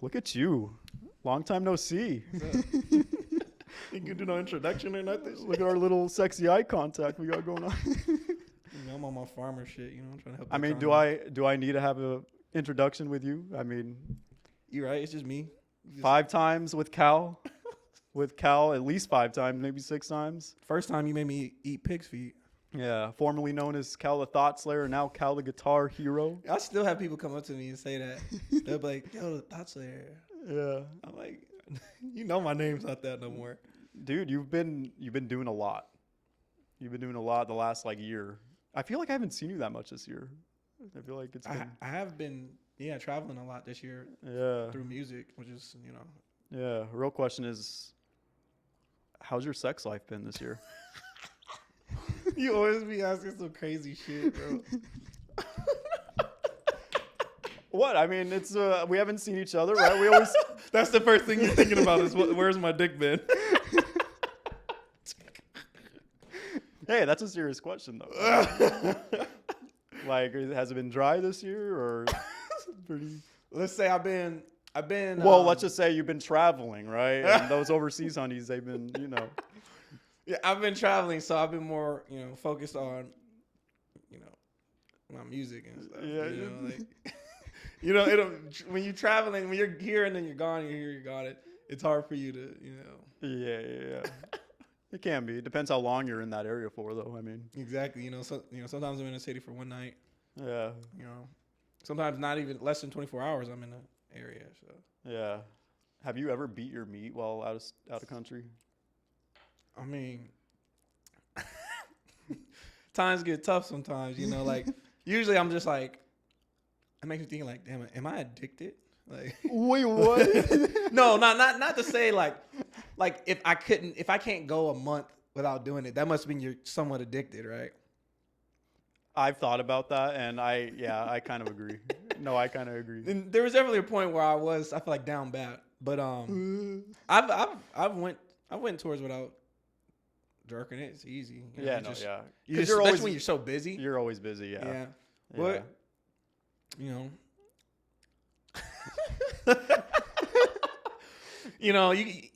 Look at you. Long time no see. You can do no introduction or nothing. Look at our little sexy eye contact we got going on. You know, I'm on my farmer shit. You know, I'm trying to help. I the mean, economy. do I need to have a introduction with you? I mean, You right? It's just me. 5 times with Kal. With Kal, at least 5 times, maybe 6 times. First time you made me eat pig's feet. Yeah, formerly known as Kal the Thought Slayer, now Kal the Guitar Hero. I still have people come up to me and say that. They'll be like, "Yo, the Thought Slayer." Yeah, I'm like, you know, my name's not that no more. dude, you've been doing a lot. You've been doing a lot the last like year. I feel like I haven't seen you that much this year. I feel like it's been. I have been, traveling a lot this year Yeah. through music, which is, you know. Yeah. Real question is, how's your sex life been this year? You always be asking some crazy shit, bro. What? I mean, it's we haven't seen each other, right? We always. That's the first thing you're thinking about is where's my dick been? Hey, that's a serious question though. Like, has it been dry this year or pretty? Let's say I've been. Well, let's just say you've been traveling, right? And those overseas honeys, they've been, you know. Yeah, I've been traveling, so I've been more, focused on, my music and stuff. Yeah. When you're traveling, when you're here and then you're gone, you're here, you're gone. It's hard for you to, Yeah. It can be. It depends how long you're in that area for, though. I mean. Exactly. Sometimes I'm in a city for one night. Yeah. Sometimes not even less than 24 hours. I'm in the area. So. Yeah. Have you ever beat your meat while out of country? I mean, times get tough sometimes. Like usually I'm just like, it makes me think like, damn it, am I addicted? Like, wait, what? No, not to say like if I can't go a month without doing it, that must mean you're somewhat addicted, right? I've thought about that, and I kind of agree. No, I kind of agree. And there was definitely a point where I feel like down bad, but I've went tours without jerking it. It's easy. Because Especially when you're so busy. You're always busy. Yeah. But a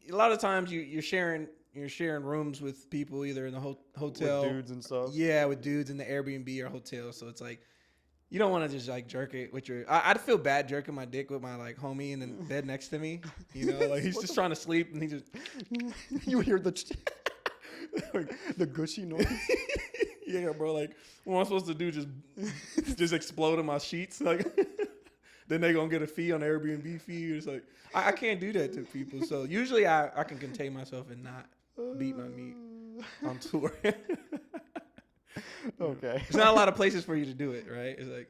lot of times you're sharing rooms with people either in the hotel, with dudes and stuff. Yeah, with dudes in the Airbnb or hotel. So it's like you don't want to just like jerk it with your. I'd feel bad jerking my dick with my like homie in the bed next to me. Like he's just trying to sleep and he just. You hear the gushy noise. Yeah, bro. Like what am I supposed to do? Just explode in my sheets like. Then they gonna get a fee on the Airbnb fee. It's like I can't do that to people. So usually I can contain myself and not beat my meat on tour. Okay. There's not a lot of places for you to do it, right? It's like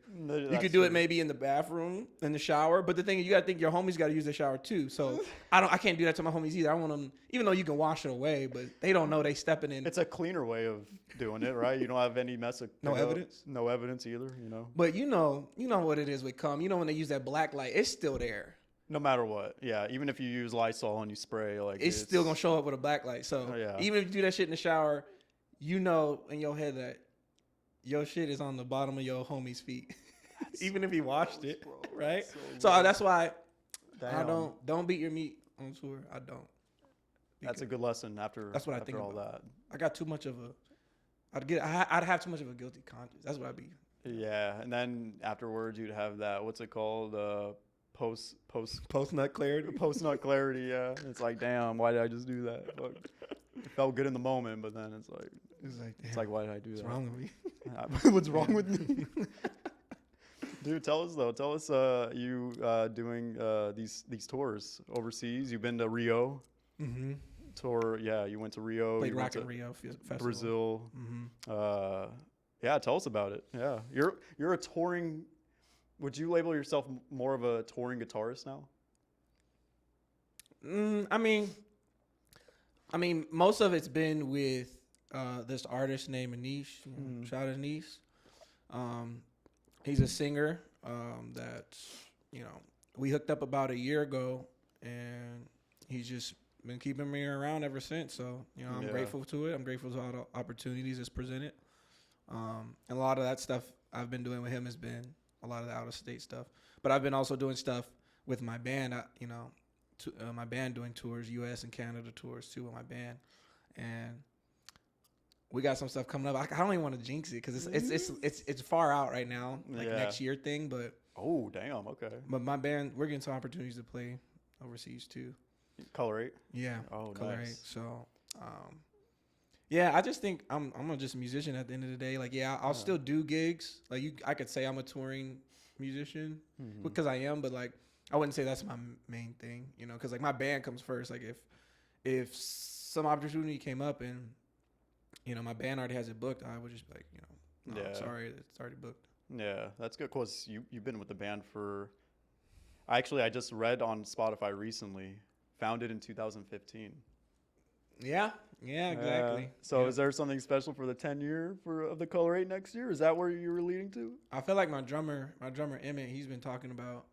you could do it maybe in the bathroom, in the shower. But the thing is, you gotta think your homies gotta use the shower too. So I can't do that to my homies either. I want them, even though you can wash it away, but they don't know they stepping in. It's a cleaner way of doing it, right? You don't have any mess of evidence. No evidence either, But you know what it is with cum. When they use that black light, it's still there. No matter what, yeah. Even if you use Lysol and you spray, like it's still gonna show up with a black light. So even if you do that shit in the shower, in your head that your shit is on the bottom of your homie's feet, even if he washed it, bro, right? So that's why I don't beat your meat on tour. I don't. That's a good lesson after. That's what after I think all about. that. I got too much of I'd have too much of a guilty conscience. That's what I'd be. Yeah, and then afterwards you'd have that. What's it called? Post nut clarity. Post nut clarity. Yeah, it's like, damn, why did I just do that? Look, it felt good in the moment, but then it's like, why did I do that? What's wrong with me? What's wrong with me? Dude, tell us you doing these tours overseas. You've been to Rio. Mm-hmm. Tour, yeah. You went to Rio. Played Rock in Rio Festival. Brazil. Mm-hmm. Yeah, tell us about it. Yeah, you're a touring. Would you label yourself more of a touring guitarist now? I mean, most of it's been with this artist named Anish. Shout out Anish. He's a singer that we hooked up about a year ago, and he's just been keeping me around ever since. So I'm grateful to it. I'm grateful to all the opportunities it's presented. And a lot of that stuff I've been doing with him has been a lot of the out of state stuff. But I've been also doing stuff with my band, my band doing tours, U.S. and Canada tours too with my band, and we got some stuff coming up. I don't even want to jinx it because it's far out right now, like next year thing. But oh damn, okay. But my band, we're getting some opportunities to play overseas too. Color-8? Yeah. Oh, Color-8. nice. So, yeah, I just think I'm just a musician at the end of the day. Like, I'll still do gigs. Like, I could say I'm a touring musician because I am, but like, I wouldn't say that's my main thing, you know, because like my band comes first. Like, if some opportunity came up and, you know, my band already has it booked, I would just be like, you know, no, sorry, it's already booked. Yeah, that's good because you've been with the band for. I just read on Spotify recently. Founded in 2015. Yeah, exactly. So is there something special for the 10-year of the Color-8 next year? Is that where you were leading to? I feel like my drummer Emmett, he's been talking about.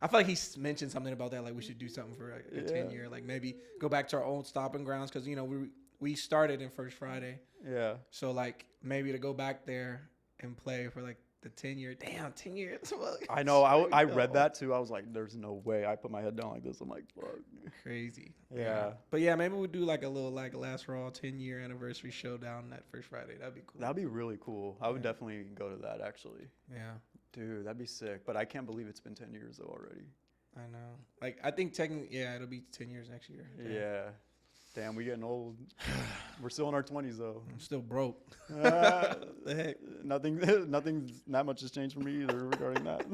I feel like he's mentioned something about that. Like we should do something for like a 10-year. Like maybe go back to our old stomping grounds because you know we started in First Friday. Yeah. So like maybe to go back there and play for like the 10-year. Damn, 10 years. I know. I read that too. I was like, there's no way. I put my head down like this. I'm like, fuck. Crazy. Yeah. But yeah, maybe we'll do like a little like Last Raw 10-year anniversary showdown that First Friday. That'd be cool. That'd be really cool. I would definitely go to that actually. Yeah. Dude, that'd be sick. But I can't believe it's been 10 years though already. I know. Like I think technically, it'll be 10 years next year. Yeah. Damn, we getting old. We're still in our 20s though. I'm still broke. The heck? Nothing. Not much has changed for me either regarding that.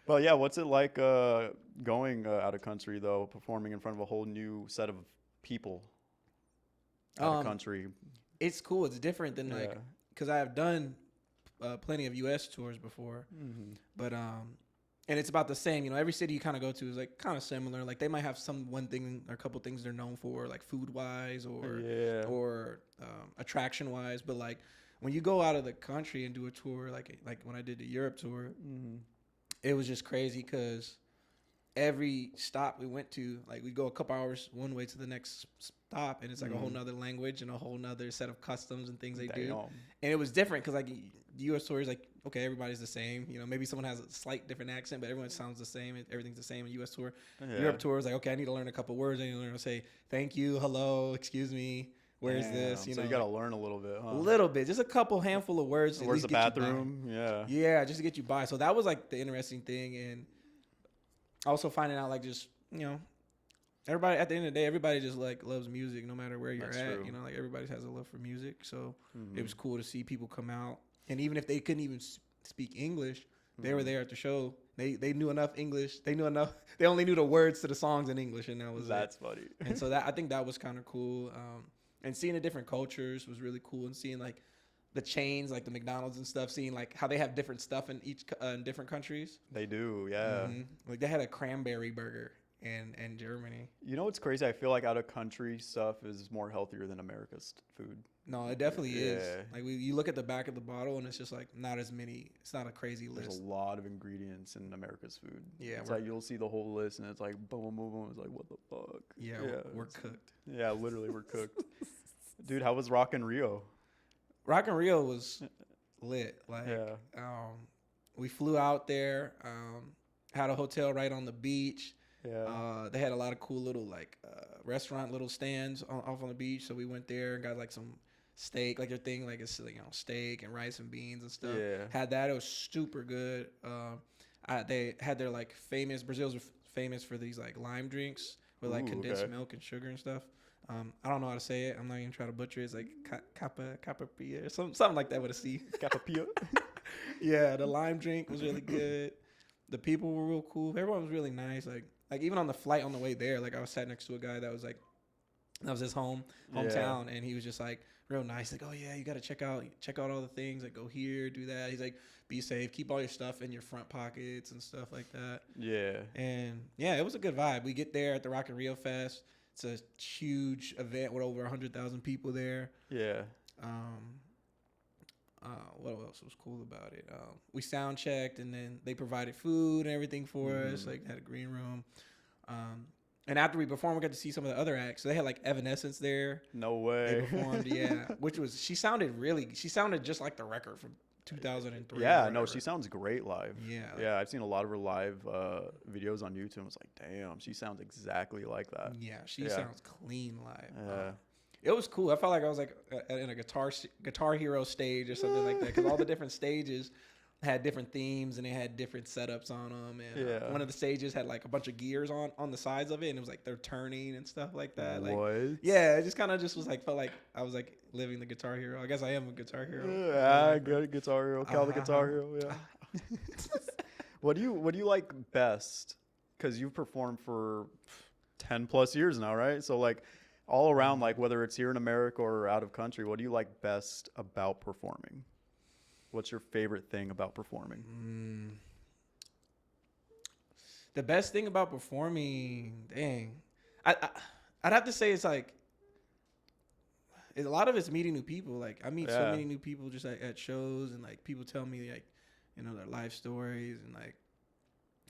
But yeah, what's it like going out of country though, performing in front of a whole new set of people out of country? It's cool. It's different than like because I have done plenty of U.S. tours before, but and it's about the same, you know. Every city you kind of go to is like kind of similar. Like they might have one thing or a couple things they're known for, like food wise or attraction wise. But like when you go out of the country and do a tour, like when I did the Europe tour, it was just crazy because every stop we went to, like we'd go a couple hours one way to the next stop, and it's like a whole nother language and a whole nother set of customs and things they do. And it was different because like the U.S. tour is like, okay, everybody's the same. You know, maybe someone has a slight different accent, but everyone sounds the same. Everything's the same in U.S. tour. Europe tour is like, okay, I need to learn a couple words. I need to learn to say thank you, hello, excuse me. Where's this? You know, you got to learn a little bit, huh? A little bit, just a couple handful of words. Where's the bathroom? Yeah, just to get you by. So that was like the interesting thing, and also finding out like just you know, everybody at the end of the day, everybody just like loves music, no matter where you're at. True. You know, like everybody has a love for music. So it was cool to see people come out, and even if they couldn't even speak English, they were there at the show. They knew enough English. They knew enough. They only knew the words to the songs in English, and that was That's funny. And so I think that was kind of cool. And seeing the different cultures was really cool, and seeing like the chains, like the McDonald's and stuff, seeing like how they have different stuff in each in different countries. They do, yeah. Like they had a cranberry burger in Germany. You know what's crazy? I feel like out of country stuff is more healthier than America's food. No, it definitely is. Like you look at the back of the bottle and it's just like not as many. It's not a crazy list. There's a lot of ingredients in America's food. Yeah, it's like you'll see the whole list and it's like boom, boom, boom. It's like what the fuck? Yeah, we're cooked. Yeah, literally we're cooked. Dude, how was Rock in Rio? Rock in Rio was lit. Like, we flew out there, had a hotel right on the beach. Yeah. They had a lot of cool little like restaurant little stands off on the beach. So we went there and got like some steak, like their thing, like it's you know steak and rice and beans and stuff. Yeah. Had that. It was super good. They had their like Brazil's famous for these like lime drinks with like condensed milk and sugar and stuff. I don't know how to say it. I'm not even trying to butcher it. It's like capapia or something like that with a C. Capapia. Yeah, the lime drink was really good. The people were real cool. Everyone was really nice. Like even on the flight on the way there, like I was sat next to a guy that was like, that was his hometown, and he was just like real nice. Like, oh yeah, you got to check out all the things. Like go here, do that. He's like, be safe, keep all your stuff in your front pockets and stuff like that. Yeah. And yeah, it was a good vibe. We get there at the Rock in Rio Fest. It's a huge event with over 100,000 people there. Yeah. What else was cool about it? We sound checked, and then they provided food and everything for us. Like had a green room. And after we performed, we got to see some of the other acts. So they had like Evanescence there. No way. They performed, yeah. Which was she sounded just like the record from 2003. Yeah, no, she sounds great live. Yeah. Yeah, I've seen a lot of her live videos on YouTube. I was like, damn, she sounds exactly like that. Yeah, she sounds clean live. Yeah. It was cool. I felt like I was like in a Guitar Hero stage or something like that, because all the different stages had different themes and they had different setups on them. And one of the stages had like a bunch of gears on the sides of it, and it was like they're turning and stuff like that. Like, what? Yeah, it just kind of just was like, felt like I was like living the Guitar Hero. I guess I am a Guitar Hero. Yeah, good Guitar Hero. Kal the Guitar Hero. Yeah. What do you like best? Because you've performed for 10 plus years now, right? So like all around, like whether it's here in America or out of country, what do you like best about performing? What's your favorite thing about performing? The best thing about performing, dang, I'd have to say it's like, a lot of it's meeting new people. Like I meet so many new people just at shows, and like people tell me like, their life stories, and like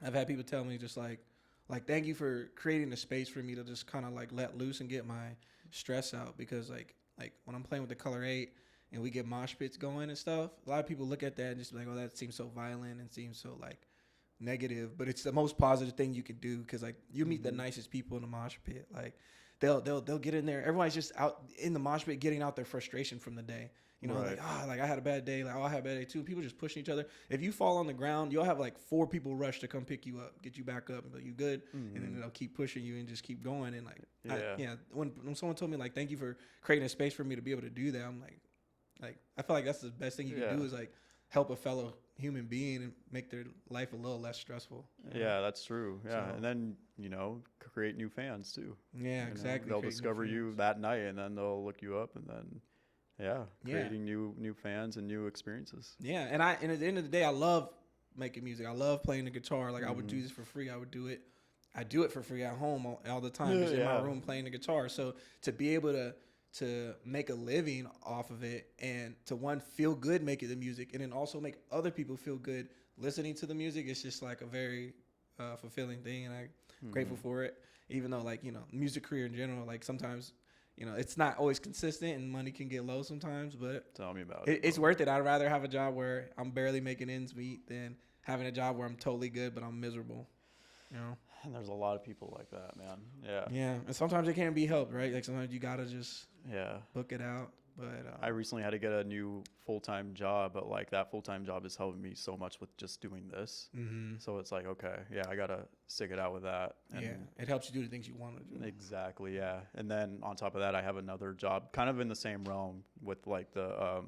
I've had people tell me just like thank you for creating a space for me to just kind of like let loose and get my stress out, because like when I'm playing with the Color 8 and we get mosh pits going and stuff, a lot of people look at that and just be like, oh, that seems so violent and seems so like negative, but it's the most positive thing you can do, because like you meet the nicest people in the mosh pit. Like they'll get in there. Everybody's just out in the mosh pit getting out their frustration from the day. Like, like I had a bad day. Like, oh, I had a bad day too. People just pushing each other. If you fall on the ground, you'll have like 4 people rush to come pick you up, get you back up, and be like, you good? And then they'll keep pushing you and just keep going. And like, when someone told me like, thank you for creating a space for me to be able to do that, I'm like I feel like that's the best thing you can do, is like help a fellow human being and make their life a little less stressful. Yeah, that's true. Yeah, so, and then create new fans too. Yeah, exactly. They'll discover you that night, and then they'll look you up, and then creating new fans and new experiences. Yeah, and at the end of the day, I love making music. I love playing the guitar. Like I would do this for free. I would do it. I do it for free at home all the time, just in my room playing the guitar. So to be able to make a living off of it, and to feel good making the music, and then also make other people feel good listening to the music, it's just like a very fulfilling thing, and I'm grateful for it. Even though like music career in general, like sometimes it's not always consistent and money can get low sometimes, but tell me about it. It's worth it. I'd rather have a job where I'm barely making ends meet than having a job where I'm totally good but I'm miserable. And there's a lot of people like that, man. Yeah. Yeah, and sometimes it can't be helped, right? Like sometimes you gotta just book it out. But I recently had to get a new full-time job, but like that full-time job is helping me so much with just doing this. So it's like, okay, I gotta stick it out with that. And it helps you do the things you want to do. Exactly, yeah. And then on top of that, I have another job, kind of in the same realm, with like the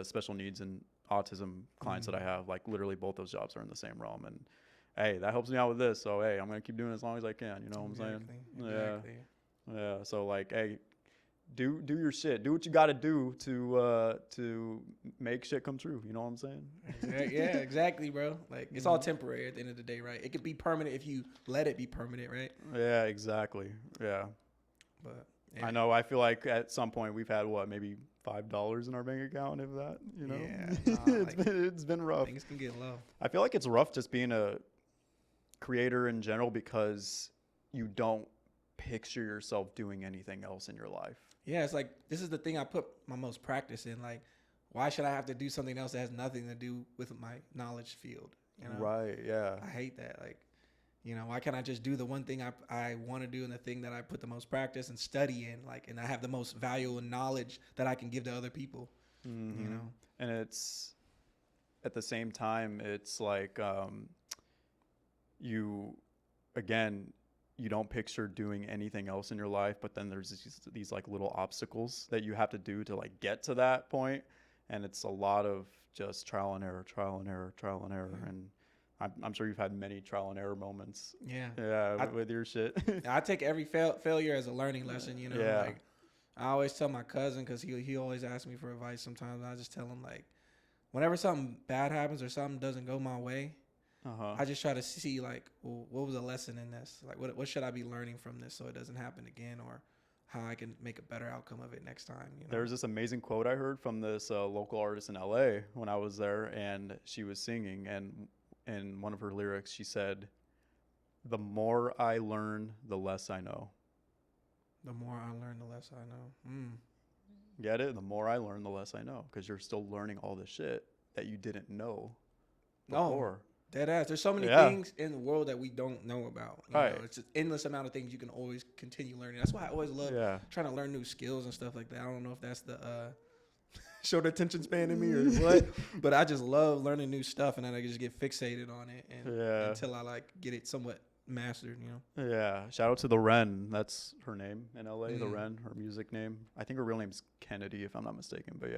special needs and autism clients that I have. Like literally, both those jobs are in the same realm, and hey, that helps me out with this. So hey, I'm gonna keep doing it as long as I can. You know what I'm saying? Exactly. Yeah. So like, hey, do your shit. Do what you got to do to make shit come true. You know what I'm saying? Yeah, exactly, bro. Like it's all temporary at the end of the day, right? It could be permanent if you let it be permanent, right? Yeah, exactly. Yeah. But I know. I feel like at some point we've had maybe $5 in our bank account, if that. Yeah. It's been rough. Things can get low. I feel like it's rough just being a creator in general, because you don't picture yourself doing anything else in your life. Yeah, it's like this is the thing I put my most practice in. Like, why should I have to do something else that has nothing to do with my knowledge field? Right, yeah. I hate that. Like, why can't I just do the one thing I want to do, and the thing that I put the most practice and study in, like, and I have the most value and knowledge that I can give to other people, And it's, at the same time, it's like, you don't picture doing anything else in your life, but then there's these like little obstacles that you have to do to like get to that point, and it's a lot of just trial and error, and I'm sure you've had many trial and error moments. With your shit. I take every failure as a learning lesson. Like I always tell my cousin, because he always asks me for advice sometimes, and I just tell him like, whenever something bad happens or something doesn't go my way, I just try to see like, well, what was the lesson in this? Like, what should I be learning from this so it doesn't happen again, or how I can make a better outcome of it next time. There's this amazing quote I heard from this local artist in LA when I was there, and she was singing, and in one of her lyrics, she said, "The more I learn, the less I know." The more I learn, the less I know. Get it? The more I learn, the less I know, because you're still learning all this shit. that you didn't know No. before. Dead ass. There's so many things in the world that we don't know about. You Right. know, it's an endless amount of things you can always continue learning. That's why I always love trying to learn new skills and stuff like that. I don't know if that's the short attention span in me or what, but I just love learning new stuff, and then I just get fixated on it until I like get it somewhat mastered, you know? Yeah. Shout out to the Wren. That's her name in LA, the Wren, her music name. I think her real name's Kennedy, if I'm not mistaken, but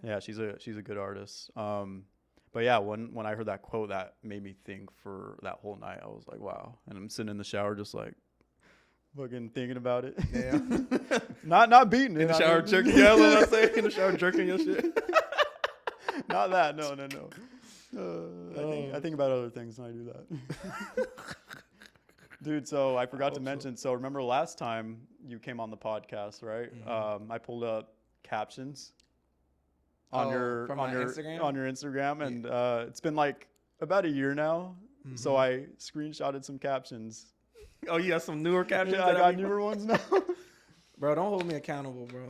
yeah, she's a good artist. But yeah, when I heard that quote, that made me think for that whole night. I was like, wow. And I'm sitting in the shower just like fucking thinking about it. Yeah. not beating it. In the shower jerking. Yeah, what I'm saying. In the shower jerking your shit. Not that. No. I think about other things when I do that. Dude, so I forgot to mention. So remember last time you came on the podcast, right? Mm-hmm. I pulled up captions on your Instagram, and it's been like about a year now. Mm-hmm. So I screenshotted some captions. Oh, you got some newer captions? Yeah, I got newer ones now. Bro, don't hold me accountable, bro.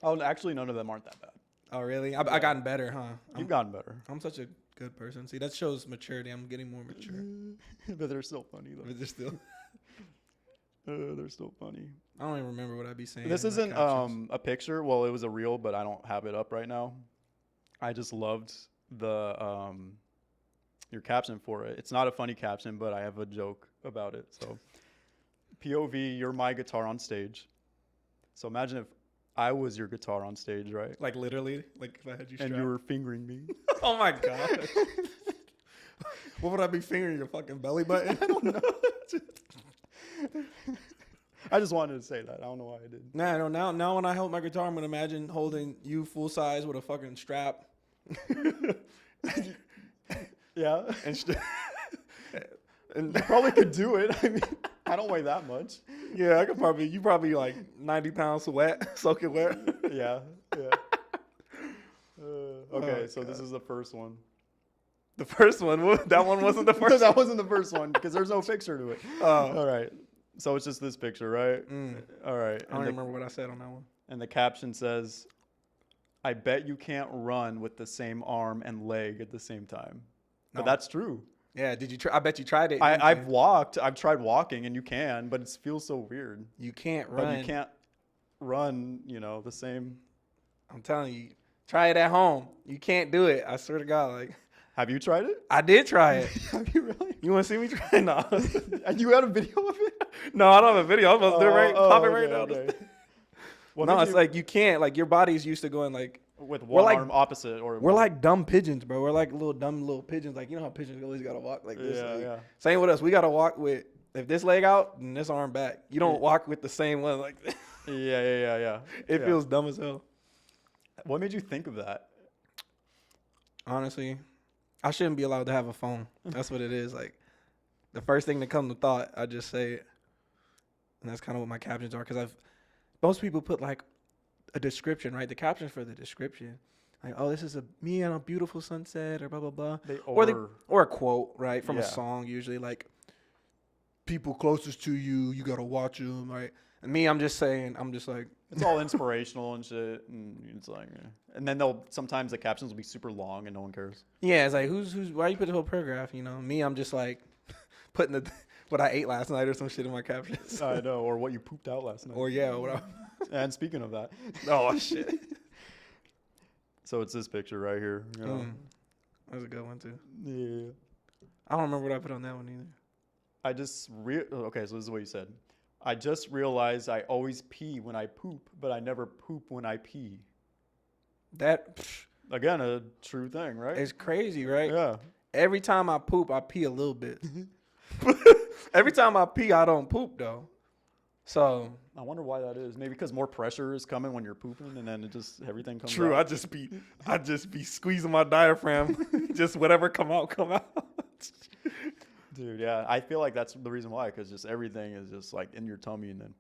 Like, actually, none of them aren't that bad. Oh, really? I gotten better, huh? You've gotten better. I'm such a good person. See, that shows maturity. I'm getting more mature. But they're still funny, though. But they're still... they're still funny. I don't even remember what I'd be saying. This isn't a picture. Well, it was a reel, but I don't have it up right now. I just loved the your caption for it. It's not a funny caption, but I have a joke about it. So, POV, you're my guitar on stage. So imagine if I was your guitar on stage, right? Like literally, like if I had you strapped. And you were fingering me. Oh my god. What would I be fingering, your fucking belly button? I don't know. I just wanted to say that. I don't know why I did. Now when I hold my guitar, I'm gonna imagine holding you full size with a fucking strap. Yeah, and you probably could do it. I mean, I don't weigh that much. Yeah, I could probably. You probably like 90 pounds wet, soaking wet. Yeah. Okay, so this is the first one. The first one? That one wasn't the first. That wasn't the first one because there's no picture to it. Oh, all right. So it's just this picture, right? All right. I don't remember what I said on that one. And the caption says, "I bet you can't run with the same arm and leg at the same time." But that's true. Yeah. Did you try? I bet you tried it. I've tried walking, and you can, but it feels so weird. You can't run. But you can't run, the same. I'm telling you, try it at home. You can't do it. I swear to God. Like, have you tried it? I did try it. Have you really? You want to see me try it? No. And you had a video of it? No, I don't have a video. I'm supposed to do it pop it right now. Okay. No, it's like you can't. Like your body's used to going like with one arm opposite, or we're like dumb pigeons, bro. We're like dumb little pigeons. Like, you know how pigeons always gotta walk like this. Yeah. Same with us. We gotta walk with if this leg out and this arm back. You don't walk with the same one like this. Yeah. It feels dumb as hell. What made you think of that? Honestly, I shouldn't be allowed to have a phone. That's what it is. Like the first thing that comes to thought, I just say it, and that's kind of what my captions are. Because most people put like a description, right? The captions for the description, like, oh, this is me on a beautiful sunset, or blah blah blah, or a quote, right, from a song. Usually, like, people closest to you, you gotta watch them, right? And me, I'm just like, it's all inspirational and shit, and it's like, and then sometimes the captions will be super long and no one cares. Yeah, it's like, why you put the whole paragraph? Me, I'm just like putting what I ate last night or some shit in my captions. I know, or what you pooped out last night. Or And speaking of that. Oh, shit. So it's this picture right here. That's a good one, too. Yeah. I don't remember what I put on that one either. Okay, so this is what you said. I just realized I always pee when I poop, but I never poop when I pee. Again, a true thing, right? It's crazy, right? Yeah. Every time I poop, I pee a little bit. Every time I pee, I don't poop, though. So I wonder why that is. Maybe because more pressure is coming when you're pooping, and then everything comes out. True. I just be squeezing my diaphragm. Just whatever come out. Dude, yeah. I feel like that's the reason why, because just everything is just like in your tummy and then.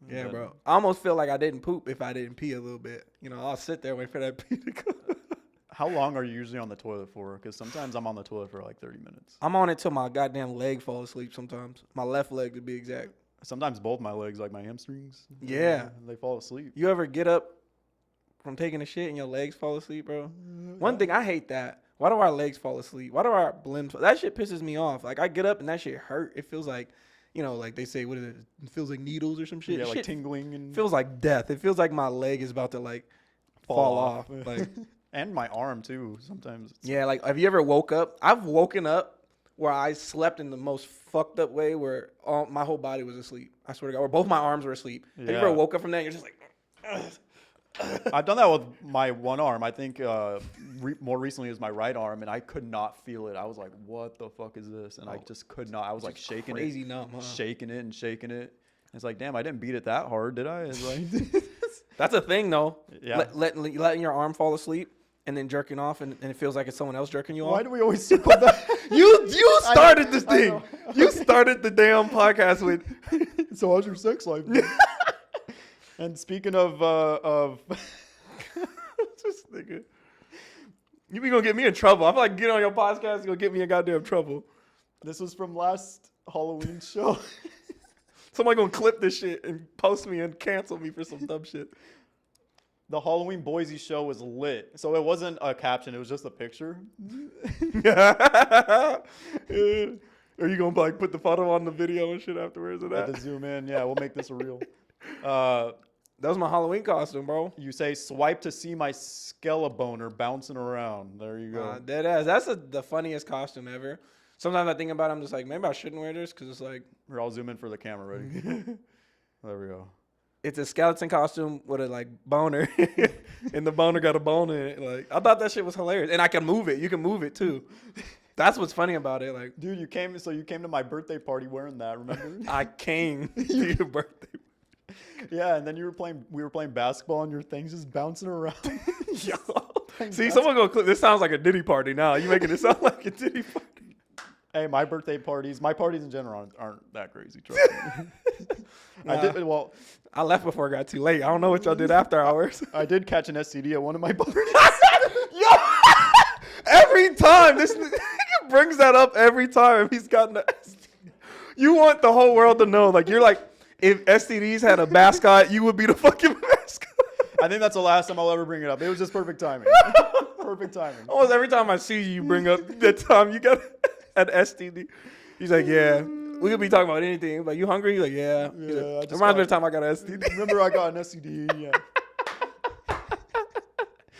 Yeah, bro. I almost feel like I didn't poop if I didn't pee a little bit. I'll sit there waiting for that pee to come. How long are you usually on the toilet for? Because sometimes I'm on the toilet for like 30 minutes. I'm on it till my goddamn leg falls asleep sometimes. My left leg to be exact. Sometimes both my legs, like my hamstrings. Yeah. They fall asleep. You ever get up from taking a shit and your legs fall asleep, bro? One thing, I hate that. Why do our legs fall asleep? Why do our limbs? That shit pisses me off. Like I get up and that shit hurt. It feels like, like they say, what is it? It feels like needles or some shit. Yeah, Shit like tingling and feels like death. It feels like my leg is about to like fall off. Like, and my arm too. Sometimes. Yeah, like have you ever woke up? I've woken up where I slept in the most fucked up way where my whole body was asleep. I swear to God, where both my arms were asleep. Yeah. Have you ever woke up from that and you're just like, ugh. I've done that with my one arm. I think more recently it was my right arm, and I could not feel it. I was like, "What the fuck is this?" And I just could not. I was like shaking crazy it, numb, huh? shaking it, and shaking it. It's like, damn, I didn't beat it that hard, did I? It's like, that's a thing, though. Yeah, letting your arm fall asleep and then jerking off, and it feels like it's someone else jerking you off. Why do we always circle that? You started this thing. You started the damn podcast with. So how's your sex life? And speaking of this nigga, you be gonna get me in trouble. I feel like getting on your podcast is gonna get me in goddamn trouble. This was from last Halloween show. Somebody gonna clip this shit and post me and cancel me for some dumb shit. The Halloween Boise show was lit, so it wasn't a caption; it was just a picture. Are you gonna like put the photo on the video and shit afterwards of that? To zoom in, yeah, we'll make this real. That was my Halloween costume, bro. You say swipe to see my skelebaner bouncing around. There you go. Dead ass. That's the funniest costume ever. Sometimes I think about it, I'm just like, maybe I shouldn't wear this because it's like. Here, I'll zoom in for the camera. Ready? There we go. It's a skeleton costume with a like boner, and the boner got a bone in it. Like I thought that shit was hilarious, and I can move it. You can move it too. That's what's funny about it. Like, dude, you came to my birthday party wearing that. Remember? I came to your birthday. Yeah, and then we were playing basketball, and your thing's just bouncing around. Yo. See, someone go clip. This sounds like a Diddy party now. You making it sound like a Diddy party? Hey, my parties in general aren't that crazy. Trust me. Nah. I left before it got too late. I don't know what y'all did after hours. I did catch an STD at one of my parties. Yo, every time this nigga brings that up every time he's gotten an STD. You want the whole world to know, like you're like, if STDs had a mascot, you would be the fucking mascot. I think that's the last time I'll ever bring it up. It was just perfect timing. Perfect timing. Almost every time I see you bring up that time you got an STD. He's like, yeah, we could be talking about anything. Like, you hungry? Like, yeah. Yeah. Like, reminds me of the time I got an STD. Remember I got an STD? Yeah.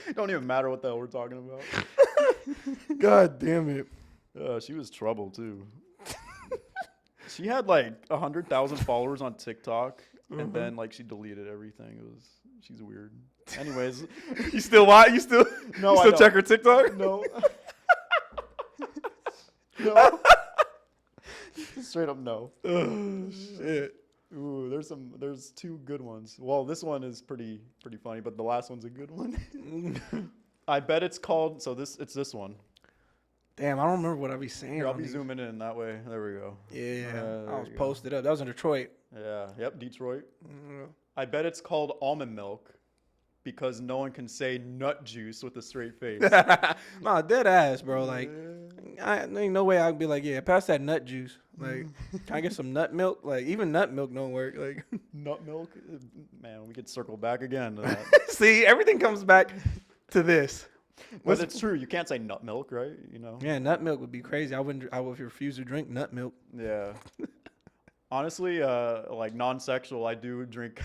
It don't even matter what the hell we're talking about. God damn it. She was trouble too. She had like 100,000 followers on TikTok, and then like she deleted everything. She's weird. Anyways, you still check her TikTok? No. No. Straight up no. Oh shit. Ooh, there's two good ones. Well, this one is pretty funny, but the last one's a good one. I bet it's called it's this one. Damn, I don't remember what I be saying. Here, I'll be zooming in that way. There we go. Yeah, I was posted up. That was in Detroit. Yeah, yep, Detroit. I bet it's called almond milk because no one can say nut juice with a straight face. Nah, dead ass, bro. Like, there ain't no way I'd be like, yeah, pass that nut juice. Like, can I get some nut milk? Like, even nut milk don't work. Like, nut milk? Man, we could circle back again to that. See, everything comes back to this. But it's true. You can't say nut milk, right? You know. Yeah, nut milk would be crazy. I would refuse to drink nut milk. Yeah. Honestly, like non-sexual, I do drink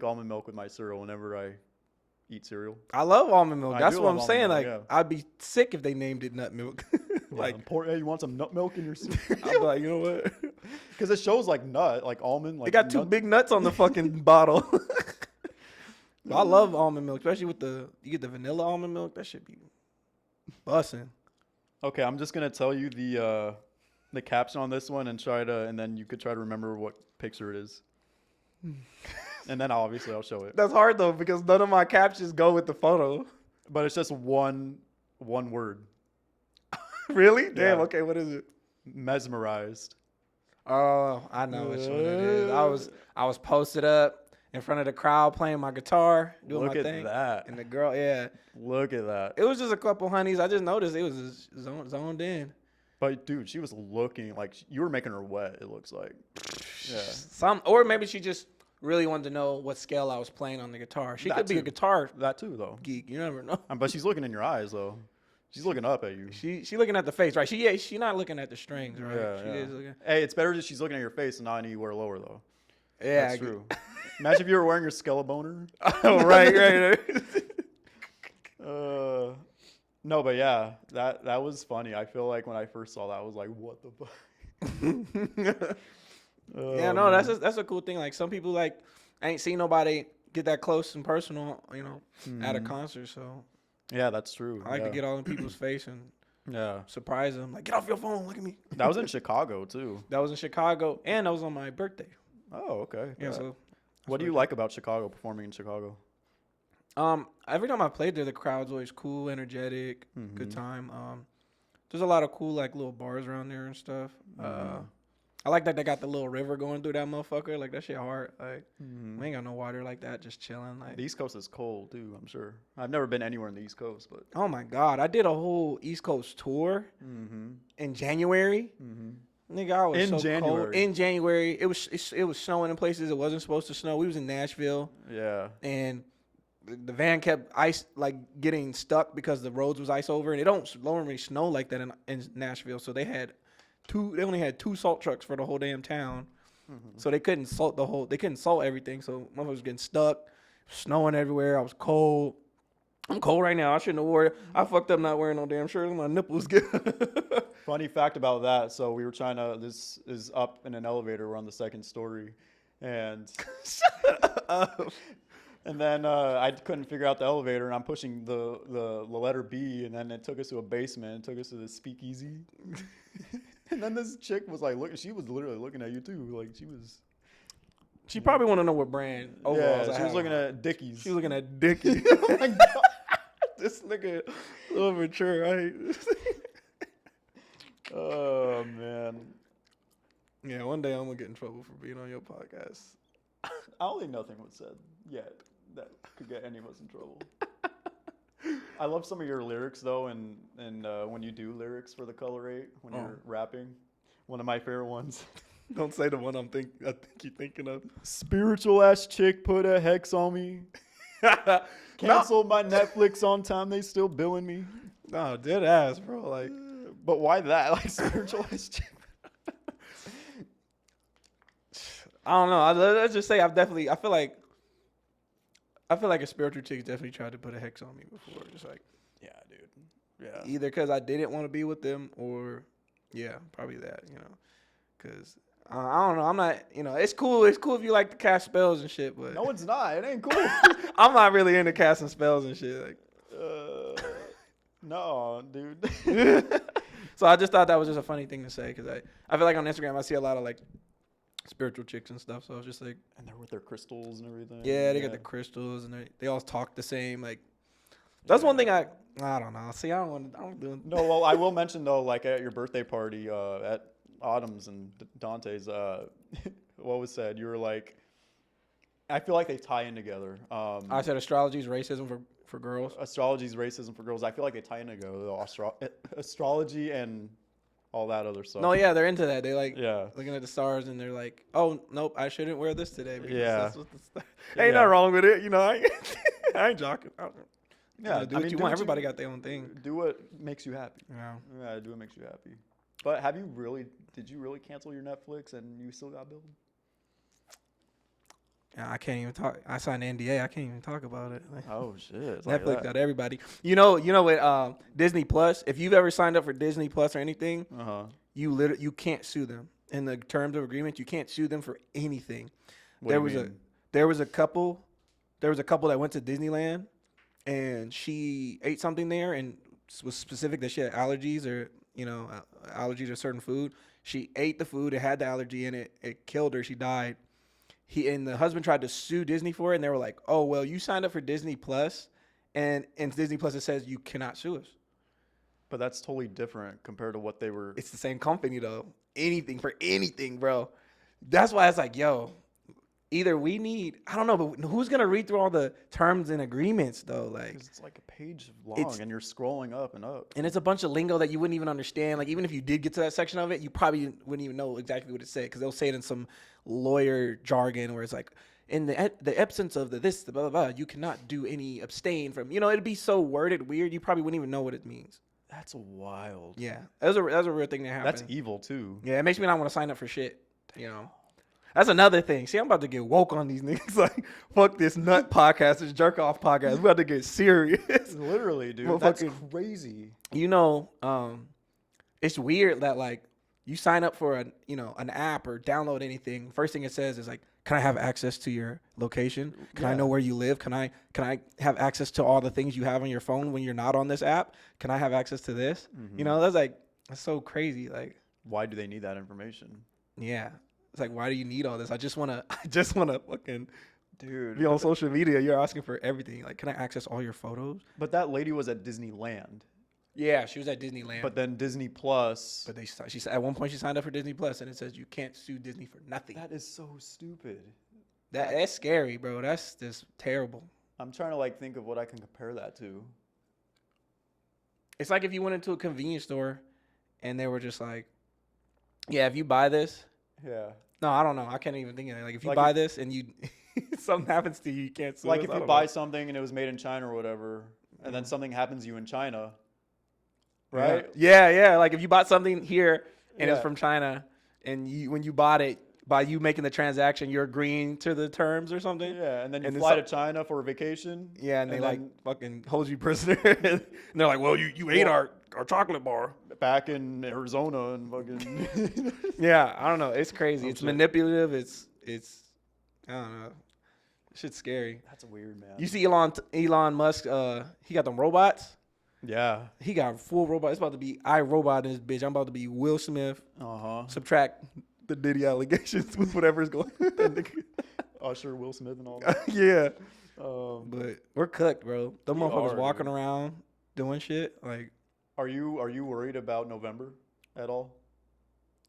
almond milk with my cereal whenever I eat cereal. I love almond milk. That's what I'm saying. Milk, like, yeah. I'd be sick if they named it nut milk. Like, hey, you want some nut milk in your cereal? I'd be like, you know what? Because it shows like nut, like almond. Like they got two big nuts on the fucking bottle. I love almond milk, especially with you get the vanilla almond milk. That should be bussin'. Okay, I'm just gonna tell you the caption on this one and then you could try to remember what picture it is. And then obviously I'll show it. That's hard though because none of my captions go with the photo. But it's just one word. Really? Yeah. Damn. Okay, what is it? Mesmerized. Oh, I know which one it is. I was posted up in front of the crowd playing my guitar, doing my thing. Look at that. And the girl, yeah. Look at that. It was just a couple honeys. I just noticed it was zoned in. But dude, she was looking like you were making her wet. It looks like. Yeah. Or maybe she just really wanted to know what scale I was playing on the guitar. She could be a guitar that too though. geek. You never know. But she's looking in your eyes though. She's looking up at you. She looking at the face, right? She not looking at the strings, right? Yeah, she is looking. Hey, it's better that she's looking at your face and not anywhere lower though. Yeah, that's true. Imagine if you were wearing your skeleton. Oh, right. No, but yeah, that was funny. I feel like when I first saw that, I was like, what the fuck? Yeah, no, that's a cool thing. Like some people like I ain't seen nobody get that close and personal, you know, at a concert. So yeah, that's true. I like to get all in people's face and surprise them. Like, get off your phone, look at me. That was in Chicago too. That was in Chicago, and that was on my birthday. Oh, okay. Yeah. So, what do you like about Chicago? Performing in Chicago? Every time I played there, the crowd's always cool, energetic, good time. There's a lot of cool like little bars around there and stuff. I like that they got the little river going through that motherfucker. Like that shit hard. Like we ain't got no water like that, just chilling. Like the East Coast is cold too. I'm sure. I've never been anywhere in the East Coast, but oh my god, I did a whole East Coast tour in January. Nigga, I was in so January. cold. In January, it was snowing in places it wasn't supposed to snow. We was in Nashville. Yeah, and the van kept ice like getting stuck because the roads was ice over, and it don't normally snow like that in Nashville. So they only had 2 salt trucks for the whole damn town. So they couldn't salt everything. So motherfuckers was getting stuck, snowing everywhere. I was cold. I'm cold right now. I shouldn't have worn it. I fucked up not wearing no damn shirt. My nipples good. Funny fact about that. So we were this is up in an elevator. We're on the 2nd story, and shut up. And then I couldn't figure out the elevator, and I'm pushing the letter B, and then it took us to a basement. It took us to the speakeasy. And then this chick was like, she was literally looking at you too. Like she probably want to know what brand overalls. Yeah, she was looking at Dickies. She was looking at Dickies. Oh my god, this nigga a little mature, right? Oh man. Yeah, one day I'm gonna get in trouble for being on your podcast. I don't think nothing was said yet that could get any of us in trouble. I love some of your lyrics though, and when you do lyrics for the Color 8 when you're rapping. One of my favorite ones. Don't say the one I think you're thinking of. Spiritual ass chick put a hex on me. Canceled my Netflix on time. They still billing me. No, dead ass, bro. Like, but why that? Like spiritual ass chick. I don't know. Let's just say I feel like a spiritual chick definitely tried to put a hex on me before. Just like, yeah, dude. Yeah. Either because I didn't want to be with them, or yeah, probably that. You know, because I don't know. I'm not. You know, it's cool. It's cool if you like to cast spells and shit, but no, it's not. It ain't cool. I'm not really into casting spells and shit. Like, no, dude. So I just thought that was just a funny thing to say because I feel like on Instagram I see a lot of like spiritual chicks and stuff. So I was just like, and they're with their crystals and everything. Yeah, they got the crystals and they all talk the same. Like that's one thing I don't know. See, I don't do. No, well, I will mention though, like at your birthday party at Autumn's and Dante's, what was said? You were like, I feel like they tie in together. I said astrology is racism for girls. Astrology is racism for girls. I feel like they tie in together. Astrology and all that other stuff. No, yeah, they're into that. They like looking at the stars and they're like, oh, nope, I shouldn't wear this today. Because that's what the ain't nothing wrong with it. You know, I ain't joking. Yeah, do what you want. Everybody got their own thing. Do what makes you happy. Yeah. Yeah, do what makes you happy. But did you really cancel your Netflix and you still got billed? I can't even talk. I signed an NDA. I can't even talk about it. Oh shit! Netflix got everybody. You know what? Disney Plus. If you've ever signed up for Disney Plus or anything, you can't sue them. In the terms of agreement, you can't sue them for anything. There was a couple that went to Disneyland, and she ate something there, and was specific that she had allergies or allergies to certain food. She ate the food. It had the allergy in it. It killed her. She died. And the husband tried to sue Disney for it, and they were like, "Oh, well, you signed up for Disney Plus, and in Disney Plus it says you cannot sue us." But that's totally different compared to what they were. It's the same company though. Anything for anything, bro. That's why it's like, yo, either we need, I don't know, but who's gonna read through all the terms and agreements though? Like, it's like a page long, and you're scrolling up and up, and it's a bunch of lingo that you wouldn't even understand. Like, even if you did get to that section of it, you probably wouldn't even know exactly what it said because they'll say it in some lawyer jargon where it's like, in the absence of the this, the blah blah blah, you cannot do any abstain from. It'd be so worded weird. You probably wouldn't even know what it means. That's wild. Yeah, that was a real thing that happened. That's evil too. Yeah, it makes me not want to sign up for shit. That's another thing. See, I'm about to get woke on these niggas. Like, fuck this nut podcast, this jerk off podcast. We about to get serious. Literally, dude. That's crazy. It's weird that like you sign up for an app or download anything. First thing it says is like, can I have access to your location? Can I know where you live? Can I have access to all the things you have on your phone when you're not on this app? Can I have access to this? Mm-hmm. That's so crazy. Like, why do they need that information? Yeah. It's like, why do you need all this? I just wanna fucking be on social media. You're asking for everything. Like, can I access all your photos? But that lady was at Disneyland. Yeah, she was at Disneyland. But then Disney Plus. But she said at one point she signed up for Disney Plus, and it says you can't sue Disney for nothing. That is so stupid. That's scary, bro. That's just terrible. I'm trying to like think of what I can compare that to. It's like if you went into a convenience store, and they were just like, "Yeah, if you buy this." Yeah. No, I don't know. I can't even think of it. Like if you buy this and you something happens to you, you can't sue. Like if you buy something and it was made in China or whatever, and then something happens to you in China. Right? Yeah. Like if you bought something here and it's from China, and when you bought it, by you making the transaction, you're agreeing to the terms or something. Yeah, and then you fly to China for a vacation. Yeah, and they like fucking hold you prisoner. And they're like, well, you ate our chocolate bar. Back in Arizona and fucking. Yeah, I don't know. It's crazy. It's manipulative. It's I don't know. Shit's scary. That's weird, man. You see Elon Musk, he got them robots. Yeah. He got full robot. It's about to be iRobot in this bitch. I'm about to be Will Smith. Subtract the Diddy allegations with whatever's going on. Usher, Will Smith, and all that. Yeah. But we're cooked, bro. Them motherfuckers walking around doing shit. Like, are you worried about November at all?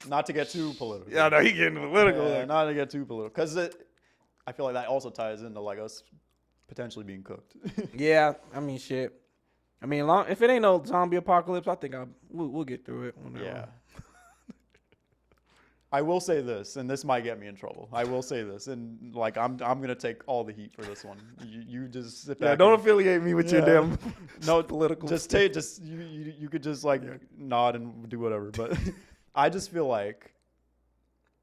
Not to get too political. Yeah, no, he getting political. Yeah, not to get too political, because I feel like that also ties into like us potentially being cooked. Yeah, I mean, shit. I mean, if it ain't no zombie apocalypse, I think we'll get through it. Yeah. I will say this, and this might get me in trouble. I will say this, and like I'm gonna take all the heat for this one. You just sit back. Yeah, don't affiliate me with your damn political. You could just like nod and do whatever. But I just feel like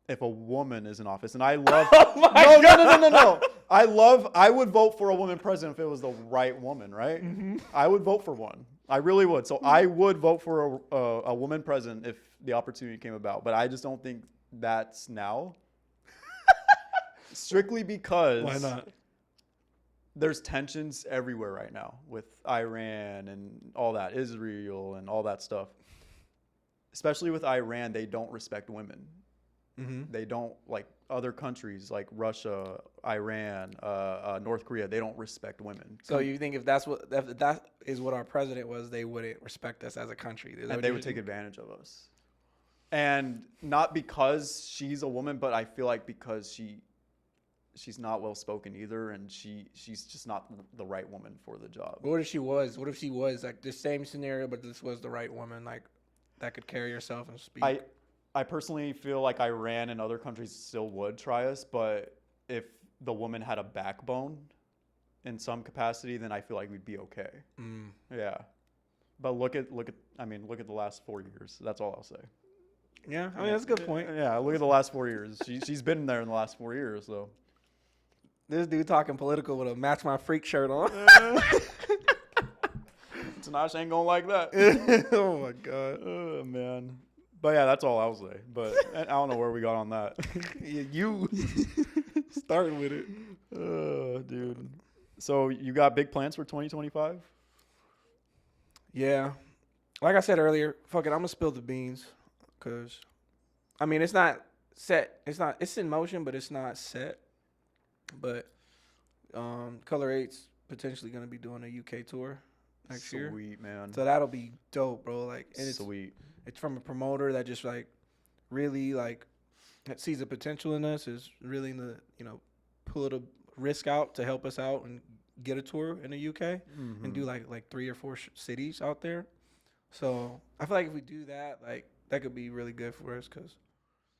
if a woman is in office, and I love no. I would vote for a woman president if it was the right woman, right? Mm-hmm. I would vote for one. I really would. So I would vote for a woman president if the opportunity came about. But I just don't think that's now. Strictly because why not? There's tensions everywhere right now with Iran and all that, Israel and all that stuff. Especially with Iran, they don't respect women. Mm-hmm. They don't, like other countries like Russia, Iran, North Korea, they don't respect women. So you think if that is what our president was, they wouldn't respect us as a country? And they would take advantage of us. And not because she's a woman, but I feel like because she's not well spoken either, and she's just not the right woman for the job. What if she was? What if she was like the same scenario, but this was the right woman, like that could carry herself and speak? I personally feel like Iran and other countries still would try us, but if the woman had a backbone in some capacity, then I feel like we'd be okay. Mm. Yeah. But look at the last 4 years. That's all I'll say. Yeah, I mean that's a good point. Yeah, look at the last 4 years. She's been there in the last 4 years, though. This dude talking political with a Match My Freak shirt on. Tanash ain't gonna like that. Oh my god. Oh man. But yeah, that's all I'll say. But I don't know where we got on that. Yeah, you starting with it. Dude. So you got big plans for 2025? Yeah. Like I said earlier, fuck it, I'm gonna spill the beans. Cause I mean it's not set. It's in motion, but it's not set. But Color 8's potentially gonna be doing a UK tour next year. Sweet, man. So that'll be dope, bro. Like, and sweet. It's from a promoter that just like really like that sees the potential in us, is really pull a risk out to help us out and get a tour in the UK and do like 3 or 4 cities out there. So I feel like if we do that, like that could be really good for us, because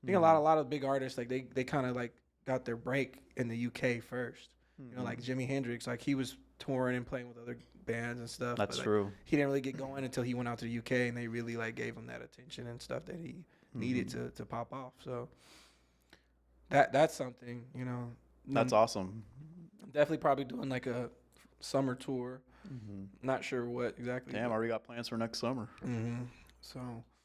I think a lot of big artists, like they kind of like got their break in the UK first. You know, like Jimi Hendrix, like he was touring and playing with other bands and stuff. That's but, true. He didn't really get going until he went out to the UK, and they really like gave him that attention and stuff that he needed to pop off. So that's something, you know. That's awesome. I'm definitely probably doing like a summer tour. Not sure what exactly. Damn, I already got plans for next summer. So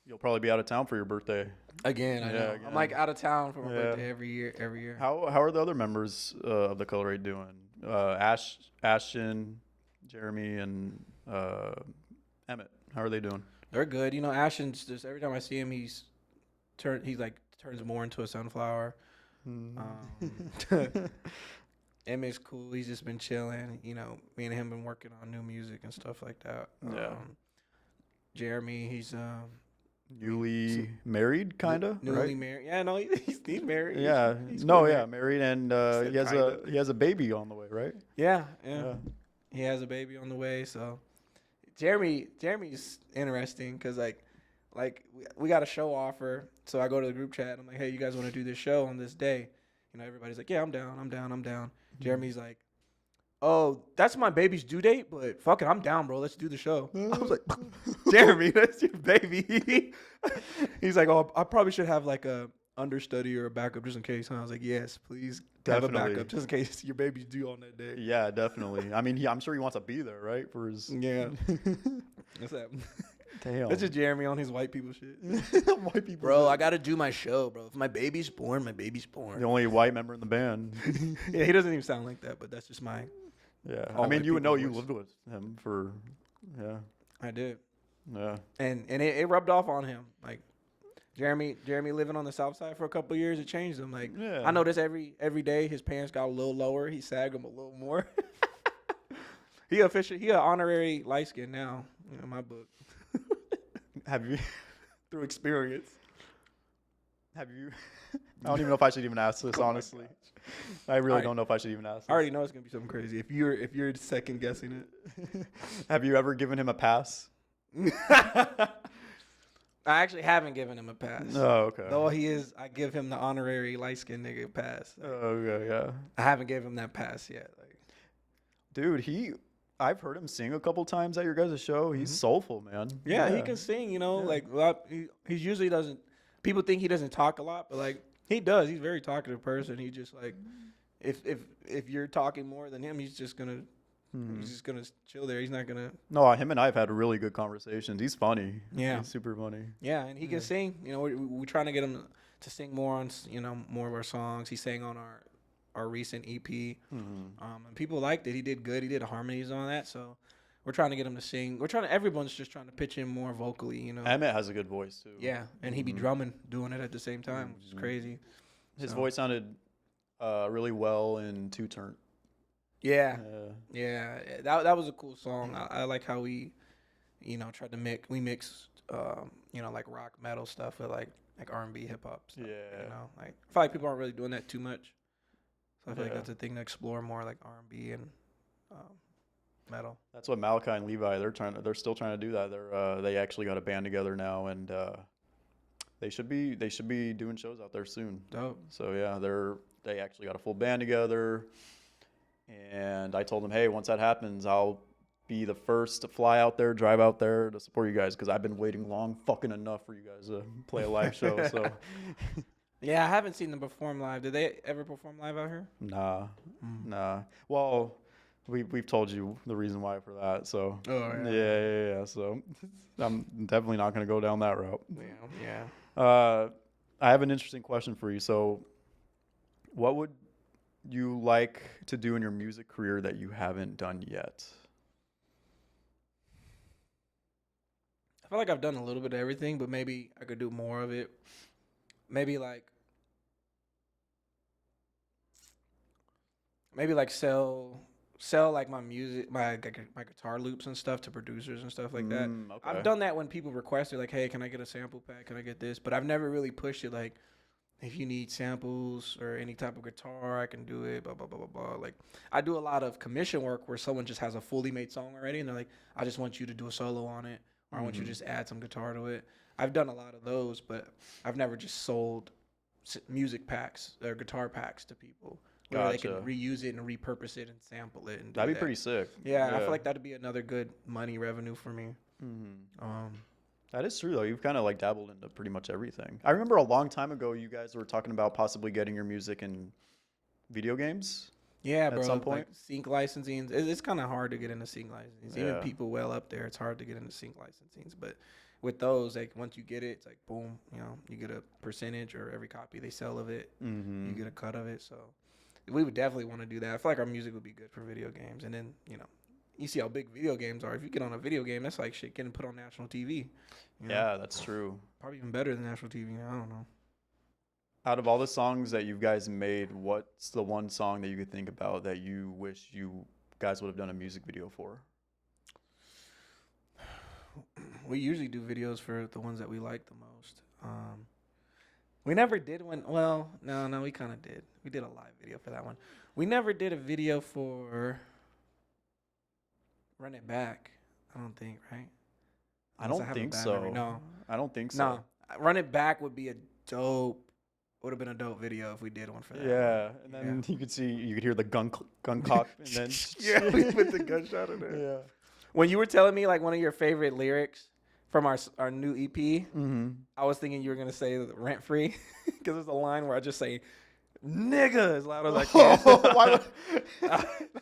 you'll probably be out of town for your birthday. Again, I know. Again. I'm like out of town for my birthday every year. How are the other members of the Colorade doing? Ashton, Jeremy, and Emmett. How are they doing? They're good. You know, Ashton's just every time I see him, he's turns more into a sunflower. Emmett's cool. He's just been chilling. You know, me and him been working on new music and stuff like that. Jeremy, he's newly married, kinda. Newly married. Yeah, no, he's married. Yeah, he's married, and he has a baby on the way, right? Yeah. He has a baby on the way. So Jeremy's interesting because like we got a show offer. So I go to the group chat. And I'm like, hey, you guys want to do this show on this day? You know, everybody's like, yeah, I'm down. Jeremy's like, oh, that's my baby's due date, but fuck it, I'm down, bro. Let's do the show. I was like, Jeremy, that's your baby. He's like, oh, I probably should have like a understudy or a backup just in case. And I was like, yes, please have a backup just in case your baby's due on that day. Yeah, definitely. I mean, I'm sure he wants to be there, right? For his What's that? Damn. That's just Jeremy on his white people shit. White people. Bro, I got to do my show, bro. If my baby's born, my baby's born. The only white member in the band. Yeah, he doesn't even sound like that, but that's just my. Yeah, I mean, you would know you lived with him for, I did. Yeah. And it rubbed off on him. Like, Jeremy living on the south side for a couple of years, it changed him. Like, I notice every day his pants got a little lower. He sagged him a little more. He an honorary light skin now in my book. Have you, through experience? I don't even know if I should even ask this, honestly. I really don't know if I should even ask this. I already know it's gonna be something crazy. If you're second guessing it. Have you ever given him a pass? I actually haven't given him a pass. Oh, okay. Though I give him the honorary light skinned nigga pass. Oh, okay, yeah. I haven't given him that pass yet. Like, dude, I've heard him sing a couple times at your guys' show. He's soulful, man. Yeah, he can sing. You know, like he usually doesn't. People think he doesn't talk a lot, but like he does. He's a very talkative person. He just like, if you're talking more than him, he's just gonna chill there. He's not gonna. No, him and I have had really good conversations. He's funny. Yeah, he's super funny. Yeah, and he can sing. You know, we're trying to get him to sing more on more of our songs. He sang on our recent EP, and people liked it. He did good. He did harmonies on that. So we're trying to get him to sing. Everyone's just trying to pitch in more vocally. You know, Emmett has a good voice too. Yeah, and he be drumming, doing it at the same time, which is crazy. His voice sounded really well in Two Turn. Yeah. That was a cool song. I like how we, tried to mix like rock metal stuff with like R&B hip hop stuff. Yeah. Like I feel like people aren't really doing that too much. So I feel like that's a thing to explore more, like R&B and metal. That's what Malachi and Levi they're still trying to do that. They actually got a band together now, and they should be doing shows out there soon. Dope. So yeah, they actually got a full band together, and I told them, hey, once that happens, I'll be the first to fly out there, drive out there to support you guys, because I've been waiting long fucking enough for you guys to play a live show. So. Yeah, I haven't seen them perform live. Did they ever perform live out here? Nah. Well, we've told you the reason why for that. So yeah. So I'm definitely not going to go down that route. Yeah. I have an interesting question for you. So, what would you like to do in your music career that you haven't done yet? I feel like I've done a little bit of everything, but maybe I could do more of it. Maybe like sell like my music, my guitar loops and stuff to producers and stuff like that. Okay. I've done that when people requested, like, hey, can I get a sample pack? Can I get this? But I've never really pushed it. Like, if you need samples or any type of guitar, I can do it. Blah blah blah blah blah. Like, I do a lot of commission work where someone just has a fully made song already, and they're like, I just want you to do a solo on it, or I want you to just add some guitar to it. I've done a lot of those, but I've never just sold music packs or guitar packs to people. where they can reuse it and repurpose it and sample it. And that'd be pretty sick. Yeah, I feel like that'd be another good money revenue for me. That is true, though. You've kind of like dabbled into pretty much everything. I remember a long time ago, you guys were talking about possibly getting your music in video games. Yeah, bro. At some point, like sync licensing. It's kind of hard to get into sync licensing. Even people well up there, it's hard to get into sync licensing. But with those, like once you get it, it's like boom. You know, you get a percentage or every copy they sell of it, you get a cut of it. So we would definitely want to do that. I feel like our music would be good for video games. And then you see how big video games are. If you get on a video game, that's like shit getting put on national TV. Yeah, that's true. Probably even better than national TV. I don't know. Out of all the songs that you guys made, what's the one song that you could think about that you wish you guys would have done a music video for? We usually do videos for the ones that we like the most. We never did one. Well, no, we kind of did. We did a live video for that one. We never did a video for Run It Back, I don't think, right? I don't think so. No. I don't think so. No. Run It Back would be would have been a dope video if we did one for that. Yeah, and then you could hear the gun cock, and then we put the gunshot in there. Yeah. When you were telling me like one of your favorite lyrics from our new EP, I was thinking you were gonna say "rent free" because there's a line where I just say "nigga" as loud as I can.